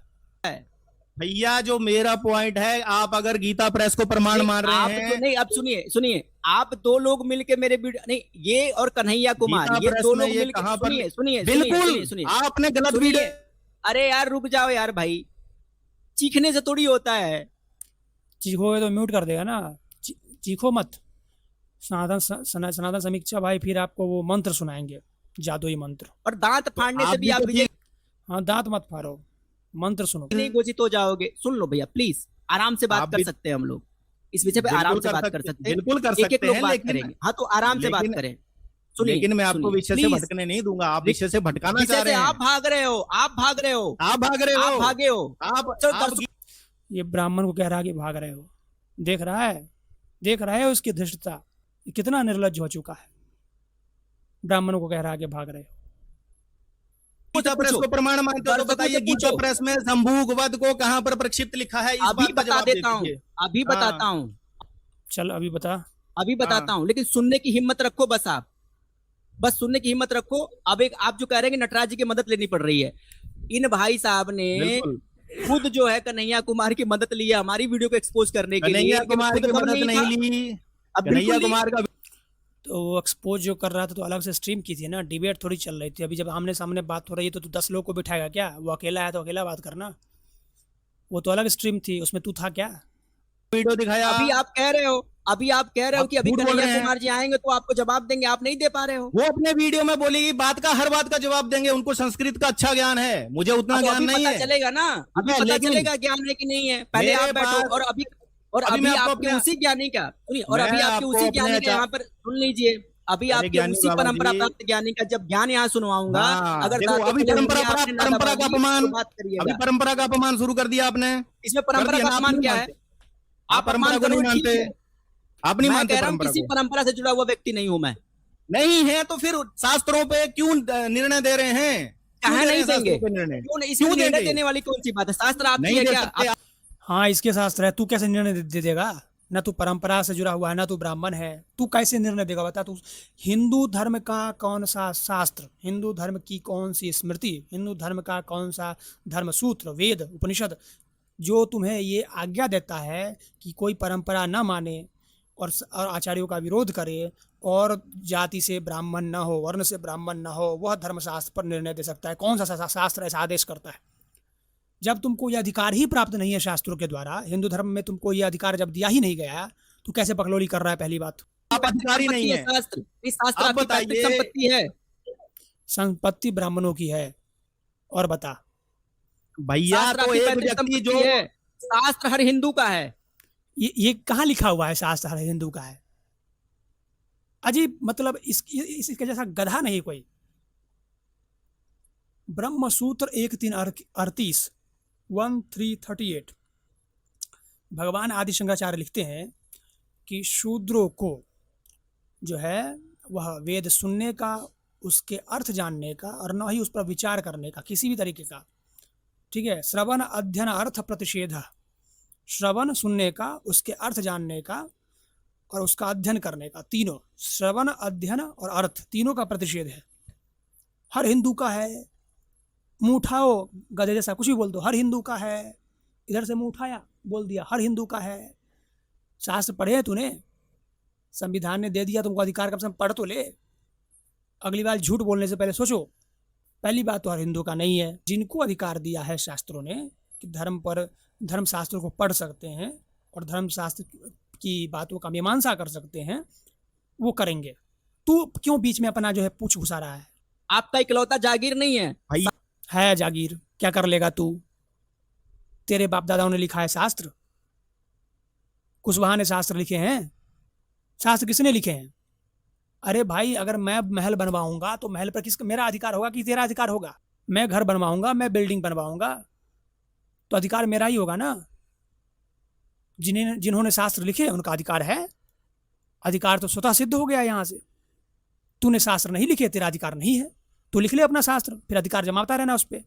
भैया जो मेरा पॉइंट है, आप अगर गीता प्रेस को प्रमाण मान आप रहे तो हैं, नहीं, अब सुनिए, आप 2 लोग मिलके मेरे वीडियो, नहीं, ये और कन्हैया कुमार, गीता ये प्रेस 2 में लोग ये मिलके, कहाँ पर सुनिए, बिल्कुल आपने गलत सुनिए। वीडियो। अरे यार रुक जाओ यार भाई, चीखने से थोड़ी होता है। चीखोगे तो म्यूट कर देगा ना, चीखो मत। सनातन समीक्षा भाई फिर आपको वो मंत्र सुनाएंगे, जादुई मंत्र। और दांत फाड़ने से भी भी आप तो विजय हाँ, दांत मत फाड़ो, मंत्र सुनो। नहीं घोषित हो जाओगे। सुन लो भैया प्लीज, आराम से बात आप कर भी- सकते हैं हम लोग, इस विषय पे बिल्कुल आराम से कर बात कर सकते- सकते हैं, बिल्कुल कर एक एक सकते लोग हैं, बात लेकिन- करेंगे। हाँ तो आराम से बात लेकिन- करें। सुनिए, लेकिन मैं आपको सुनिए, विषय से please। भटकने नहीं दूंगा। आप विषय से भटकाना विषय चाह से रहे हैं। आप भाग रहे हो, आप भाग रहे हो, आप भाग रहे आप हो, भागे हो। आप चलो आप दर्शक- ये ब्राह्मण को कह रहा है कि भाग रहे हो, देख रहा है उसकी धृष्टता, ये कितना निर्लज्ज हो चुका है। ब्राह्मणों को कह रहा है कि भाग रहे हो। गीता प्रेस को प्रमाण मानते हो तो दर्शकों से बताइए, गीता पूछो। प्रेस में शंभू वध को कहाँ पर प्रक्षिप्त लिखा है? इस अभी बात का बता जवाब दे देता हूँ, दीजिए। अभी हाँ। बताता हूँ, चल अभी बता। अभी बताता हूँ, लेकिन सुनने की हिम्मत रखो बस। आप बस सुनने की हिम्मत रखो। अब एक आप जो कह रहे हैं कि नटराज जी की मदद लेनी पड़ रही है, इन भाई साहब ने बिल्कुल। खुद जो है कन्हैया कुमार की मदद ली है हमारी वीडियो को एक्सपोज करने के लिए। कन्हैया इनके कुमार खुद की खबर मदद था। नहीं ली। अब कन्हैया बिल्कुल कुमार का तो वो एक्सपोज जो कर रहा था तो अलग से स्ट्रीम की थी ना, डिबेट थोड़ी चल रही थी। अभी जब आमने सामने बात हो रही है तो तू 10 लोग को बिठाएगा क्या? वो अकेला है तो अकेला बात करना, वो तो अलग स्ट्रीम थी, उसमें तू था क्या? वीडियो दिखाया। अभी आप कह रहे हो आप कि अभी झूठ बोल कन्हैया रहे हैं। कुमार जी आएंगे तो आपको जवाब देंगे, आप नहीं दे पा रहे हो। वो अपने वीडियो में बोलेगी, बात का हर बात का जवाब देंगे। उनको संस्कृत का अच्छा ज्ञान है, मुझे उतना अब ज्ञान अभी नहीं पता है। चलेगा ना, अभी अबे, पता लेकिन- चलेगा ज्ञान है कि नहीं है। पहले मेरे आप बैठो पास- और अभी अभी मैं आपको आपके अपने- उसी ज्ञानी का सुनिए, और मैं अभी आपके आपको उसी अपने ज्ञानी का यहाँ पर सुन लीजिए। अभी अरे आपके ज्ञानी उसी बाबा परंपरा जी। प्राप्त ज्ञानी का जब ज्ञान यहाँ सुनवाऊंगा, हाँ, अगर देखो, दांतों अभी खुले परंपरा होंगे, आपने ना परंपरा का दबाई, अपमान तो बात करिएगा। अभी परंपरा का अपमान शुरू कर दिया आपने। इसमें कर परंपरा दिया का ना, आप अपमान नहीं क्या है? मानते। आप परंपरा अपमान को नहीं करो, ठीक मानते। है। आप नहीं मैं मानते कह रहा हूँ परंपरा किसी को। परंपरा से जुड़ा हुआ व्यक्ति नहीं हूं मैं। नहीं है तो फिर शास्त्रों पे क्यों निर्णय दे रहे हैं? क्यों कहा दे रहे नहीं हैं शास्त्रों देंगे? पे निर्णय? क्यों नहीं? इसमें क्यों निर्णय देंगे? देने वाली कौन सी बात है? शास्त्र आपकी नहीं है दे क्या? सकते। हाँ, इसके शास्त्र है, तू कैसे निर्णय दे देगा? ना तू परंपरा से जुड़ा हुआ है, ना तू ब्राह्मण है, तू कैसे निर्णय देगा बता? तू हिंदू धर्म का कौन सा शास्त्र, हिंदू धर्म की कौन सी स्मृति, हिंदू धर्म का कौन सा धर्म सूत्र, वेद, उपनिषद जो तुम्हें ये आज्ञा देता है कि कोई परंपरा न माने और आचार्यों का विरोध करे और जाति से ब्राह्मण न हो, वर्ण से ब्राह्मण न हो, वह धर्मशास्त्र पर निर्णय दे सकता है? कौन सा शास्त्र ऐसा आदेश करता है? जब तुमको यह अधिकार ही प्राप्त नहीं है शास्त्रों के द्वारा, हिंदू धर्म में तुमको यह अधिकार जब दिया ही नहीं गया, तो कैसे बकलोली कर रहा है? पहली बात, आप अधिकारी नहीं है। शास्त्र, इस शास्त्र आप आपकी पैतृक बताइए। संपत्ति है। संपत्ति ब्राह्मणों की है। और बता, भैया शास्त्र तो आपकी एक पैतृक व्यक्ति संपत्ति जो है। शास्त्र हर हिंदू का है। ये कहाँ लिखा हुआ है शास्त्र हर हिंदू का है? अजीब, मतलब इसके जैसा गधा नहीं कोई। ब्रह्म सूत्र 1338 1338 भगवान आदि शंकराचार्य लिखते हैं कि शूद्रों को जो है वह वेद सुनने का, उसके अर्थ जानने का और न ही उस पर विचार करने का किसी भी तरीके का, ठीक है, श्रवण अध्ययन अर्थ प्रतिषेध, श्रवण सुनने का, उसके अर्थ जानने का और उसका अध्ययन करने का, तीनों श्रवण अध्ययन और अर्थ तीनों का प्रतिषेध है। हर हिंदू का है। मुँह उठाओ गधे जैसा, कुछ भी बोल दो, हर हिंदू का है। इधर से मुँह उठाया, बोल दिया हर हिंदू का है। शास्त्र पढ़े हैं तूने? संविधान ने दे दिया तुमको अधिकार, कम से कम पढ़ तो ले। अगली बार झूठ बोलने से पहले सोचो। पहली बात तो हर हिंदू का नहीं है। जिनको अधिकार दिया है शास्त्रों ने कि धर्म शास्त्रों को पढ़ सकते हैं और धर्म शास्त्र की बातों का मीमांसा कर सकते हैं, वो करेंगे। तू क्यों बीच में अपना जो है पूछ घुसा रहा है? आपका इकलौता जागीर नहीं है। है जागीर, क्या कर लेगा तू? तेरे बाप दादाओं ने लिखा है शास्त्र, कुशवाहा ने शास्त्र लिखे हैं। शास्त्र किसने लिखे हैं? अरे भाई, अगर मैं महल बनवाऊंगा तो महल पर किसका मेरा अधिकार होगा कि तेरा अधिकार होगा? मैं घर बनवाऊंगा, मैं बिल्डिंग बनवाऊंगा तो अधिकार मेरा ही होगा ना। जिन्होंने शास्त्र लिखे उनका अधिकार है। अधिकार तो स्वतः सिद्ध हो गया यहाँ से। तूने शास्त्र नहीं लिखे, तेरा अधिकार नहीं है, तो लिख ले अपना शास्त्र, फिर अधिकार जमाता रहना उस पर।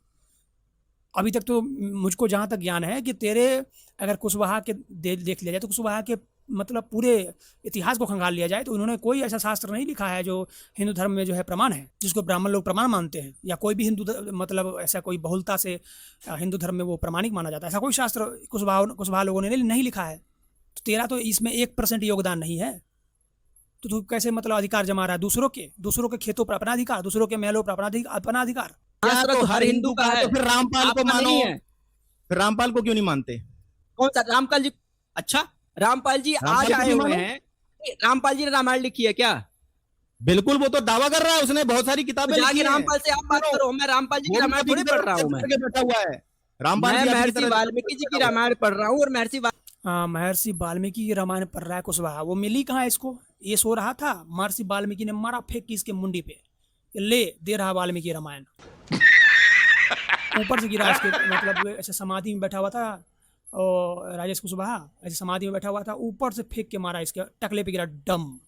अभी तक तो मुझको जहाँ तक ज्ञान है कि तेरे अगर कुशवाहा के देख लिया जाए तो कुशवाहा के मतलब पूरे इतिहास को खंगाल लिया जाए तो उन्होंने कोई ऐसा शास्त्र नहीं लिखा है जो हिंदू धर्म में जो है प्रमाण है, जिसको ब्राह्मण लोग प्रमाण मानते हैं, या कोई भी हिंदू मतलब ऐसा कोई बहुलता से हिंदू धर्म में वो प्रमाणिक माना जाता है। ऐसा कोई शास्त्र कुशवाहा लोगों ने नहीं लिखा है। तो तेरा तो इसमें 1% योगदान नहीं है। तो तू कैसे मतलब अधिकार जमा रहा है दूसरों के खेतों पर अपना अधिकार, दूसरों के महलों पर अपना अधिकार। शास्त्र तो हर हिंदू का है। तो फिर रामपाल को आपका मानो। नहीं है। फिर रामपाल को क्यों नहीं मानते? कौन सा रामपाल जी? अच्छा, रामपाल जी आज रामपाल को आए क्यों हुए मानो? हैं। रामपाल जी ने रामायण लिखी है क्या? बिल्कुल, वो तो दावा कर रहा है, उसने बहुत सारी किताबें तो लिखी जाके हैं। रामपाल से आप बात करो, मैं रामपाल जी की रामायण थोड़ी पढ़ रहा हूँ। मैं बैठा हुआ है रामपाल मैं जी आपकी महर्षि तरह वाल्मीकि जी की रामायण पढ़ रहा हूँ, और महर्षि वाल्मीकि की रामायण पढ़ रहा है कुशवाहा। वो मिली कहाँ है इसको? ये सो रहा था, महर्षि वाल्मीकि ने मारा फेंक की इसके मुंडी पे, ले दे रहा वाल्मीकि रामायण। ऊपर से गिरा इसके, मतलब ऐसे समाधि में बैठा हुआ था और राजेश कुशवाहा ऐसे समाधि में बैठा हुआ था, ऊपर से फेंक के मारा इसके टकले पे गिरा डम।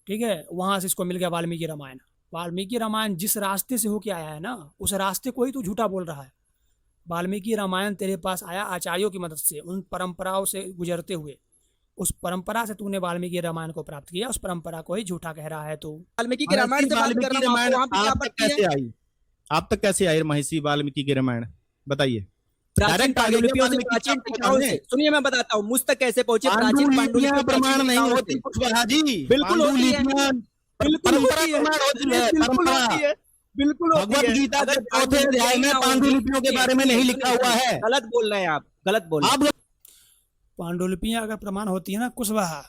ठीक है, वहां से इसको मिल गया वाल्मीकि रामायण। वाल्मीकि रामायण जिस रास्ते से होके आया है ना, उस रास्ते को ही तू झूठा बोल रहा है। वाल्मीकि रामायण तेरे पास आया आचार्यों की मदद से, उन परंपराओं से गुजरते हुए। उस परंपरा से तूने वाल्मीकि रामायण को प्राप्त किया, उस परंपरा को ही झूठा कह रहा है तू। वाल्मीकि की रामायण से बात कर रहा हूँ, आपको वहाँ पे क्या आप तक आपत्ति है? कैसे आई? आप तक कैसे आई महर्षि वाल्मीकि की रामायण, बताइए। प्राचीन डायरेक्ट आगे पांडुलिपियों से, वाल्मीकि प्राचीन आपको टीकाओं बताने। से। सुनिए मैं बताता हूँ, मुझ तक कैसे पहुंचे प्राचीन पांडुलिपियां पांडुलिपियों, प्रमाण नहीं टीकाओं होती से। कुशवाहा जी। बिल्कुल होती है, पांडुलिपियां बिल्कुल परंपरा होती है, प्रमाण होती है, बिल्कुल परंपरा। होती है, बिल्कुल होती भगवत है। गीता अगर के चौथे अध्याय में पांडुलिपियों के बारे में नहीं लिखा हुआ है। गलत बोल रहे हैं आप, गलत बोल रहे हैं। आप पांडुलिपियां अगर प्रमाण होती है ना कुशवाहा,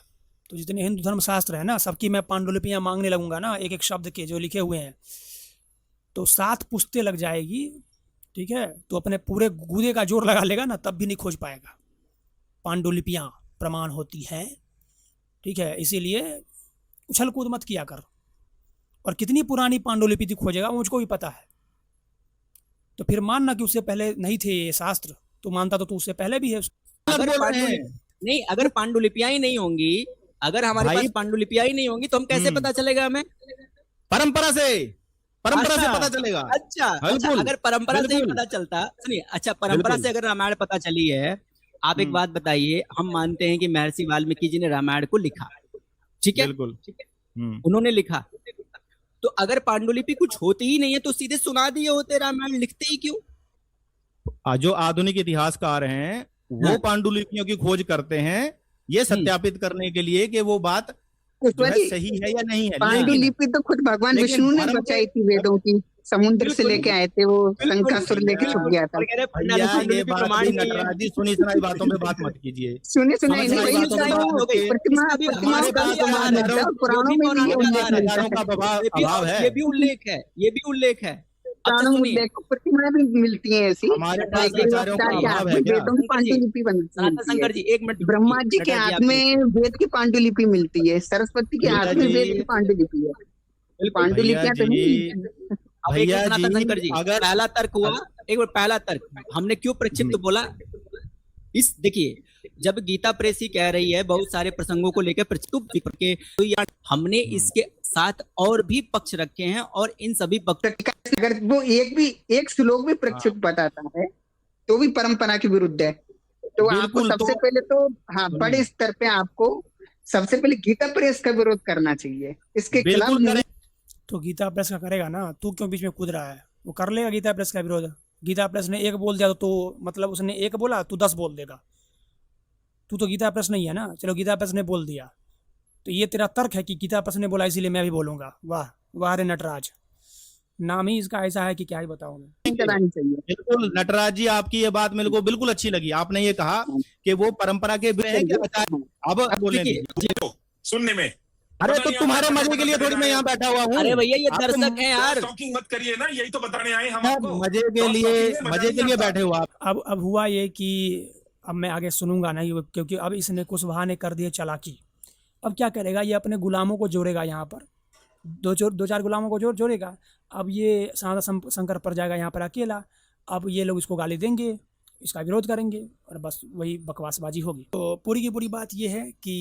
तो जितने हिंदू धर्म शास्त्र है ना, सबकी मैं पांडुलिपियां मांगने लगूंगा ना, एक एक शब्द के जो लिखे हुए हैं, तो 7 पुश्तें लग जाएगी। ठीक है, तो अपने पूरे गूदे का जोर लगा लेगा ना, तब भी नहीं खोज पाएगा। पांडुलिपियां प्रमाण होती हैं। ठीक है, इसीलिए उछल कूद मत किया कर। और कितनी पुरानी पांडुलिपि तू खोजेगा वो मुझको भी पता है। तो फिर मानना कि उससे पहले नहीं थे ये शास्त्र, तो मानता तो तू उससे पहले भी है। अगर नहीं, अगर पांडुलिपियां ही नहीं होंगी, अगर हमारे भाई- पास पांडुलिपियां ही नहीं होंगी, तो हम कैसे पता चलेगा हमें? परंपरा से अच्छा, पता चलेगा। अच्छा, बिल्कुल, अगर परंपरा से ही बिल्कुल। पता चलता, सुनिए, अच्छा परंपरा बिल्कुल। से अगर रामायण पता चली है, आप एक बात बताइए, हम मानते हैं कि महर्षि वाल्मीकि जी ने रामायण को लिखा, ठीक है, बिल्कुल। उन्होंने लिखा, तो अगर पांडुलिपि कुछ होती ही नहीं है, तो सीधे सुना दिए होते, रामायण लिखते ही क्यों? जो आधुनिक इतिहासकार हैं वो हाँ। पांडुलिपियों की खोज करते हैं ये सत्यापित करने के लिए कि वो बात जो है कुशवाहा जी, सही है या नहीं है। पांडुलिपि तो खुद भगवान लेकिन विष्णु ने धर्म बचाई थी वेदों की, समुद्र से बिल्कुल, लेके आए थे वो, बिल्कुल, शंकासुर लेके छुप गया था। और कह रहे भैया ये पांडुलिपि बात प्रमाण भी नहीं है। नटराज जी सुनी सुनाई बातों पे बात मत कीजिए। सुने सुनाई समझ नहीं, रहे वही हैं बातों पे बात हो गई। प्रतिमा इसका भी प्रतिमाओं हमारे का पास भी प्रमाण आधार मिलता है, है, और पुराणों में भी ये उल्लेख आधार है। मिलता आचार्यों है। का ये भी अभाव है। ये भी उल्लेख है, ये भी उल्लेख है। अच्छा पुराणों में सुनिए, उल्लेख, प्रतिमाएं भी मिलती हैं ऐसी, हमारे पास लेकिन वो आचार्यों का क्या अभाव है आत्मिक क्या? वेदों की पांडुलिपि सनातन मिलती है। शंकर जी, एक मिनट ब्रह्मा जी के नटराज हाथ आप देखिए। में वेद की पांडुलिपि मिलती है, सरस्वती के हाथ में वेद की पांडुलिपि है। भैया पांडुलिपियां तो नहीं। जी अब एक भैया सनातन जी शंकर जी, अगर पहला तर्क हुआ, एक बार पहला तर्क हमने क्यों प्रक्षिप्त बोला? इस देखिए, जब गीता प्रेस ही कह रही है बहुत सारे प्रसंगों को लेकर प्रक्षिप्त के, तो या हमने इसके साथ और भी पक्ष रखे हैं, और इन सभी पक्ष अगर वो एक श्लोक भी प्रक्षिप्त बताता है तो भी परंपरा के विरुद्ध है। तो आपको बिल्कुल, सबसे तो- पहले तो हाँ, बड़े स्तर पे आपको सबसे पहले गीता प्रेस का विरोध करना चाहिए, इसके खिलाफ बिल्कुल करें। तो गीता प्रेस का करेगा ना, तू क्यों बीच में कूद रहा है? वो कर लेगा गीता प्रेस का विरोध। गीता प्रेस ने एक बोल दिया तो मतलब उसने एक बोला तू 10 बोल देगा। तू तो गीता प्रेस नहीं है ना। चलो गीता प्रेस ने बोल दिया, तो ये तेरा तर्क है कि गीता प्रेस ने बोला इसीलिए मैं भी बोलूंगा। वाह वाह रे नटराज, नाम ही इसका ऐसा है कि क्या ही बताऊं मैं। करानी चाहिए। बिल्कुल नटराज जी आपकी ये बात मेरे को बिल्कुल अच्छी लगी। आपने ये कहा कि वो परंपरा के विरुद्ध है कि अब बोले देखिए, सुनने में। अरे तो तुम्हारे मजे के लिए थोड़ी मैं यहाँ बैठा हुआ हूँ। अरे भैया ये आप तो दर्शक हैं यार। टॉकिंग मत करिए ना, यही तो बताने आए हम हाँ, आपको। मजे के लिए बैठे हो आप। अब हुआ ये कि अब मैं आगे सुनूंगा नहीं, क्योंकि अब इसने कुशवाहा ने कर दिए चालाकी। अब क्या करेगा, ये अपने गुलामों को जोड़ेगा यहाँ पर, दो चार गुलामों को जोड़ेगा। अब ये सनातन शंकर पर जाएगा यहाँ पर अकेला। अब ये लोग इसको गाली देंगे, इसका विरोध करेंगे, और बस वही बकवासबाजी होगी। तो पूरी की पूरी बात ये है कि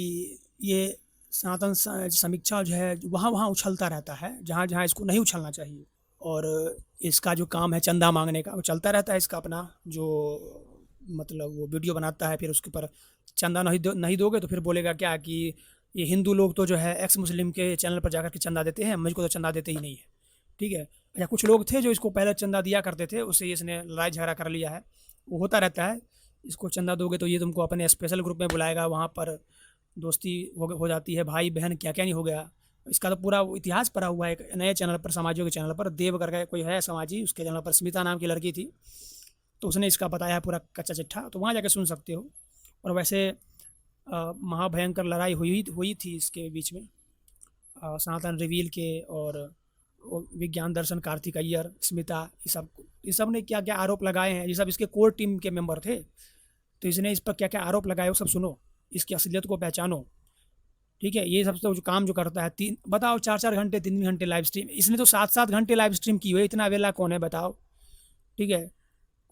ये सनातन समीक्षा जो है वहाँ उछलता रहता है जहाँ जहाँ इसको नहीं उछलना चाहिए। और इसका जो काम है चंदा मांगने का, वो चलता रहता है इसका अपना, जो मतलब वो वीडियो बनाता है, फिर उसके ऊपर चंदा नहीं दोगे तो फिर बोलेगा क्या कि ये हिंदू लोग तो जो है एक्स मुस्लिम के चैनल पर जाकर के चंदा देते हैं, मुझको तो चंदा देते ही नहीं है। ठीक है, अच्छा कुछ लोग थे जो इसको पहले चंदा दिया करते थे, उससे इसने लड़ाई झगड़ा कर लिया है। वो होता रहता है, इसको चंदा दोगे तो ये तुमको अपने स्पेशल ग्रुप में बुलाएगा, वहाँ पर दोस्ती हो जाती है, भाई बहन क्या क्या नहीं हो गया। इसका तो पूरा इतिहास पड़ा हुआ है। एक नए चैनल पर, समाजियों के चैनल पर, देव करके कोई है समाजी, उसके चैनल पर स्मिता नाम की लड़की थी, तो उसने इसका बताया है पूरा कच्चा चिट्ठा, तो वहाँ जाके सुन सकते हो। और वैसे महाभयंकर लड़ाई हुई थी इसके बीच में, सनातन रिवील के और विज्ञान दर्शन कार्तिक अय्यर, स्मिता, ये सब ने क्या क्या आरोप लगाए हैं। ये सब इसके कोर टीम के मेंबर थे, तो इसने इस पर क्या क्या आरोप लगाए वो सब सुनो, इसकी असलियत को पहचानो। ठीक है, ये सब तो जो काम जो करता है, बताओ 4-4 घंटे 3 घंटे लाइव स्ट्रीम, इसने तो 7-7 घंटे लाइव स्ट्रीम की हुई, इतना वेला कौन है बताओ। ठीक है,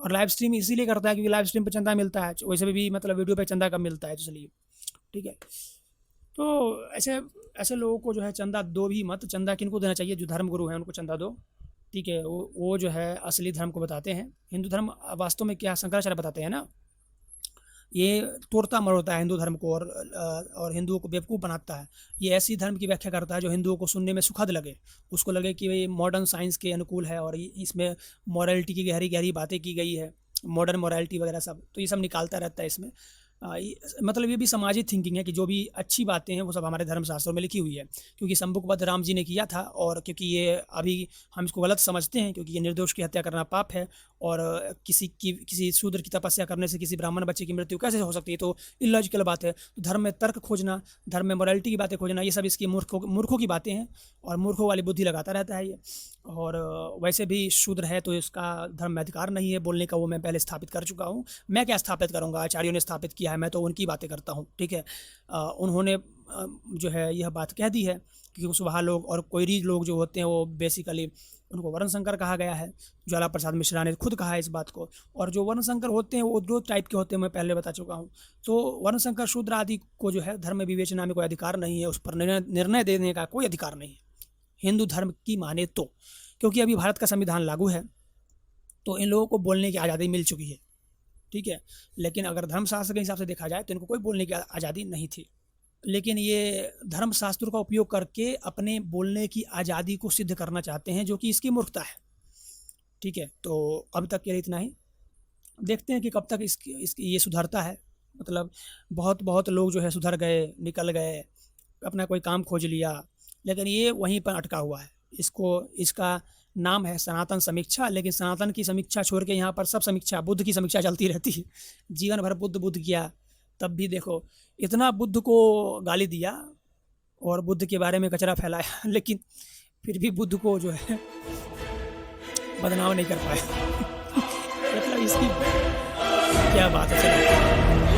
और लाइव स्ट्रीम इसीलिए करता है क्योंकि लाइव स्ट्रीम पर चंदा मिलता है, वैसे भी मतलब वीडियो पे चंदा कम मिलता है, इसलिए। ठीक है, तो ऐसे लोगों को जो है चंदा दो भी मत। चंदा किनको देना चाहिए? जो धर्म गुरु हैं उनको चंदा दो। ठीक है, वो जो है असली धर्म को बताते हैं। हिंदू धर्म वास्तव में क्या शंकराचार्य बताते हैं ना, ये तोड़ता मरोड़ता है हिंदू धर्म को और हिंदुओं को बेवकूफ़ बनाता है। ये ऐसी धर्म की व्याख्या करता है जो हिंदुओं को सुनने में सुखद लगे, उसको लगे कि ये मॉडर्न साइंस के अनुकूल है और इसमें मॉरलिटी की गहरी गहरी बातें की गई है, मॉडर्न मॉरलिटी वगैरह सब, तो ये सब निकालता रहता है इसमें। मतलब ये भी सामाजिक थिंकिंग है कि जो भी अच्छी बातें हैं वो सब हमारे धर्मशास्त्रों में लिखी हुई है, क्योंकि संबुकवध राम जी ने किया था, और क्योंकि ये अभी हम इसको गलत समझते हैं क्योंकि ये निर्दोष की हत्या करना पाप है, और किसी शूद्र की तपस्या करने से किसी ब्राह्मण बच्चे की मृत्यु कैसे हो सकती है, तो इलॉजिकल बात है। तो धर्म में तर्क खोजना, धर्म में मोरालिटी की बातें खोजना, ये सब इसकी मूर्खों की बातें हैं, और मूर्खों वाली बुद्धि लगाता रहता है ये। और वैसे भी शूद्र है तो इसका धर्म में अधिकार नहीं है बोलने का, वो मैं पहले स्थापित कर चुका हूँ। मैं क्या स्थापित करूँगा, आचार्यों ने स्थापित किया है, मैं तो उनकी बातें करता हूँ। ठीक है, उन्होंने जो है यह बात कह दी है, क्योंकि कुशवाहा लोग और कोयरी लोग जो होते हैं वो बेसिकली उनको वर्ण संकर कहा गया है। ज्वाला प्रसाद मिश्रा ने खुद कहा है इस बात को। और जो वर्ण संकर होते हैं वो 2 टाइप के होते हैं, मैं पहले बता चुका हूँ। तो वर्ण संकर शूद्र आदि को जो है धर्म में विवेचना में कोई अधिकार नहीं है, उस पर निर्णय देने का कोई अधिकार नहीं है हिंदू धर्म की माने तो, क्योंकि अभी भारत का संविधान लागू है, तो इन लोगों को बोलने की आज़ादी मिल चुकी है। ठीक है, लेकिन अगर धर्मशास्त्र के हिसाब से देखा जाए तो इनको कोई बोलने की आज़ादी नहीं थी, लेकिन ये धर्मशास्त्र का उपयोग करके अपने बोलने की आज़ादी को सिद्ध करना चाहते हैं, जो कि इसकी मूर्खता है। ठीक है, तो अब तक के लिए इतना ही, देखते हैं कि कब तक ये सुधरता है। मतलब बहुत लोग जो है सुधर गए, निकल गए, अपना कोई काम खोज लिया, लेकिन ये वहीं पर अटका हुआ है। इसका नाम है सनातन समीक्षा, लेकिन सनातन की समीक्षा छोड़ के यहाँ पर सब समीक्षा, बुद्ध की समीक्षा चलती रहती है। जीवन भर बुद्ध किया, तब भी देखो इतना बुद्ध को गाली दिया और बुद्ध के बारे में कचरा फैलाया, लेकिन फिर भी बुद्ध को जो है बदनाम नहीं कर पाए। मतलब इसकी क्या बात है।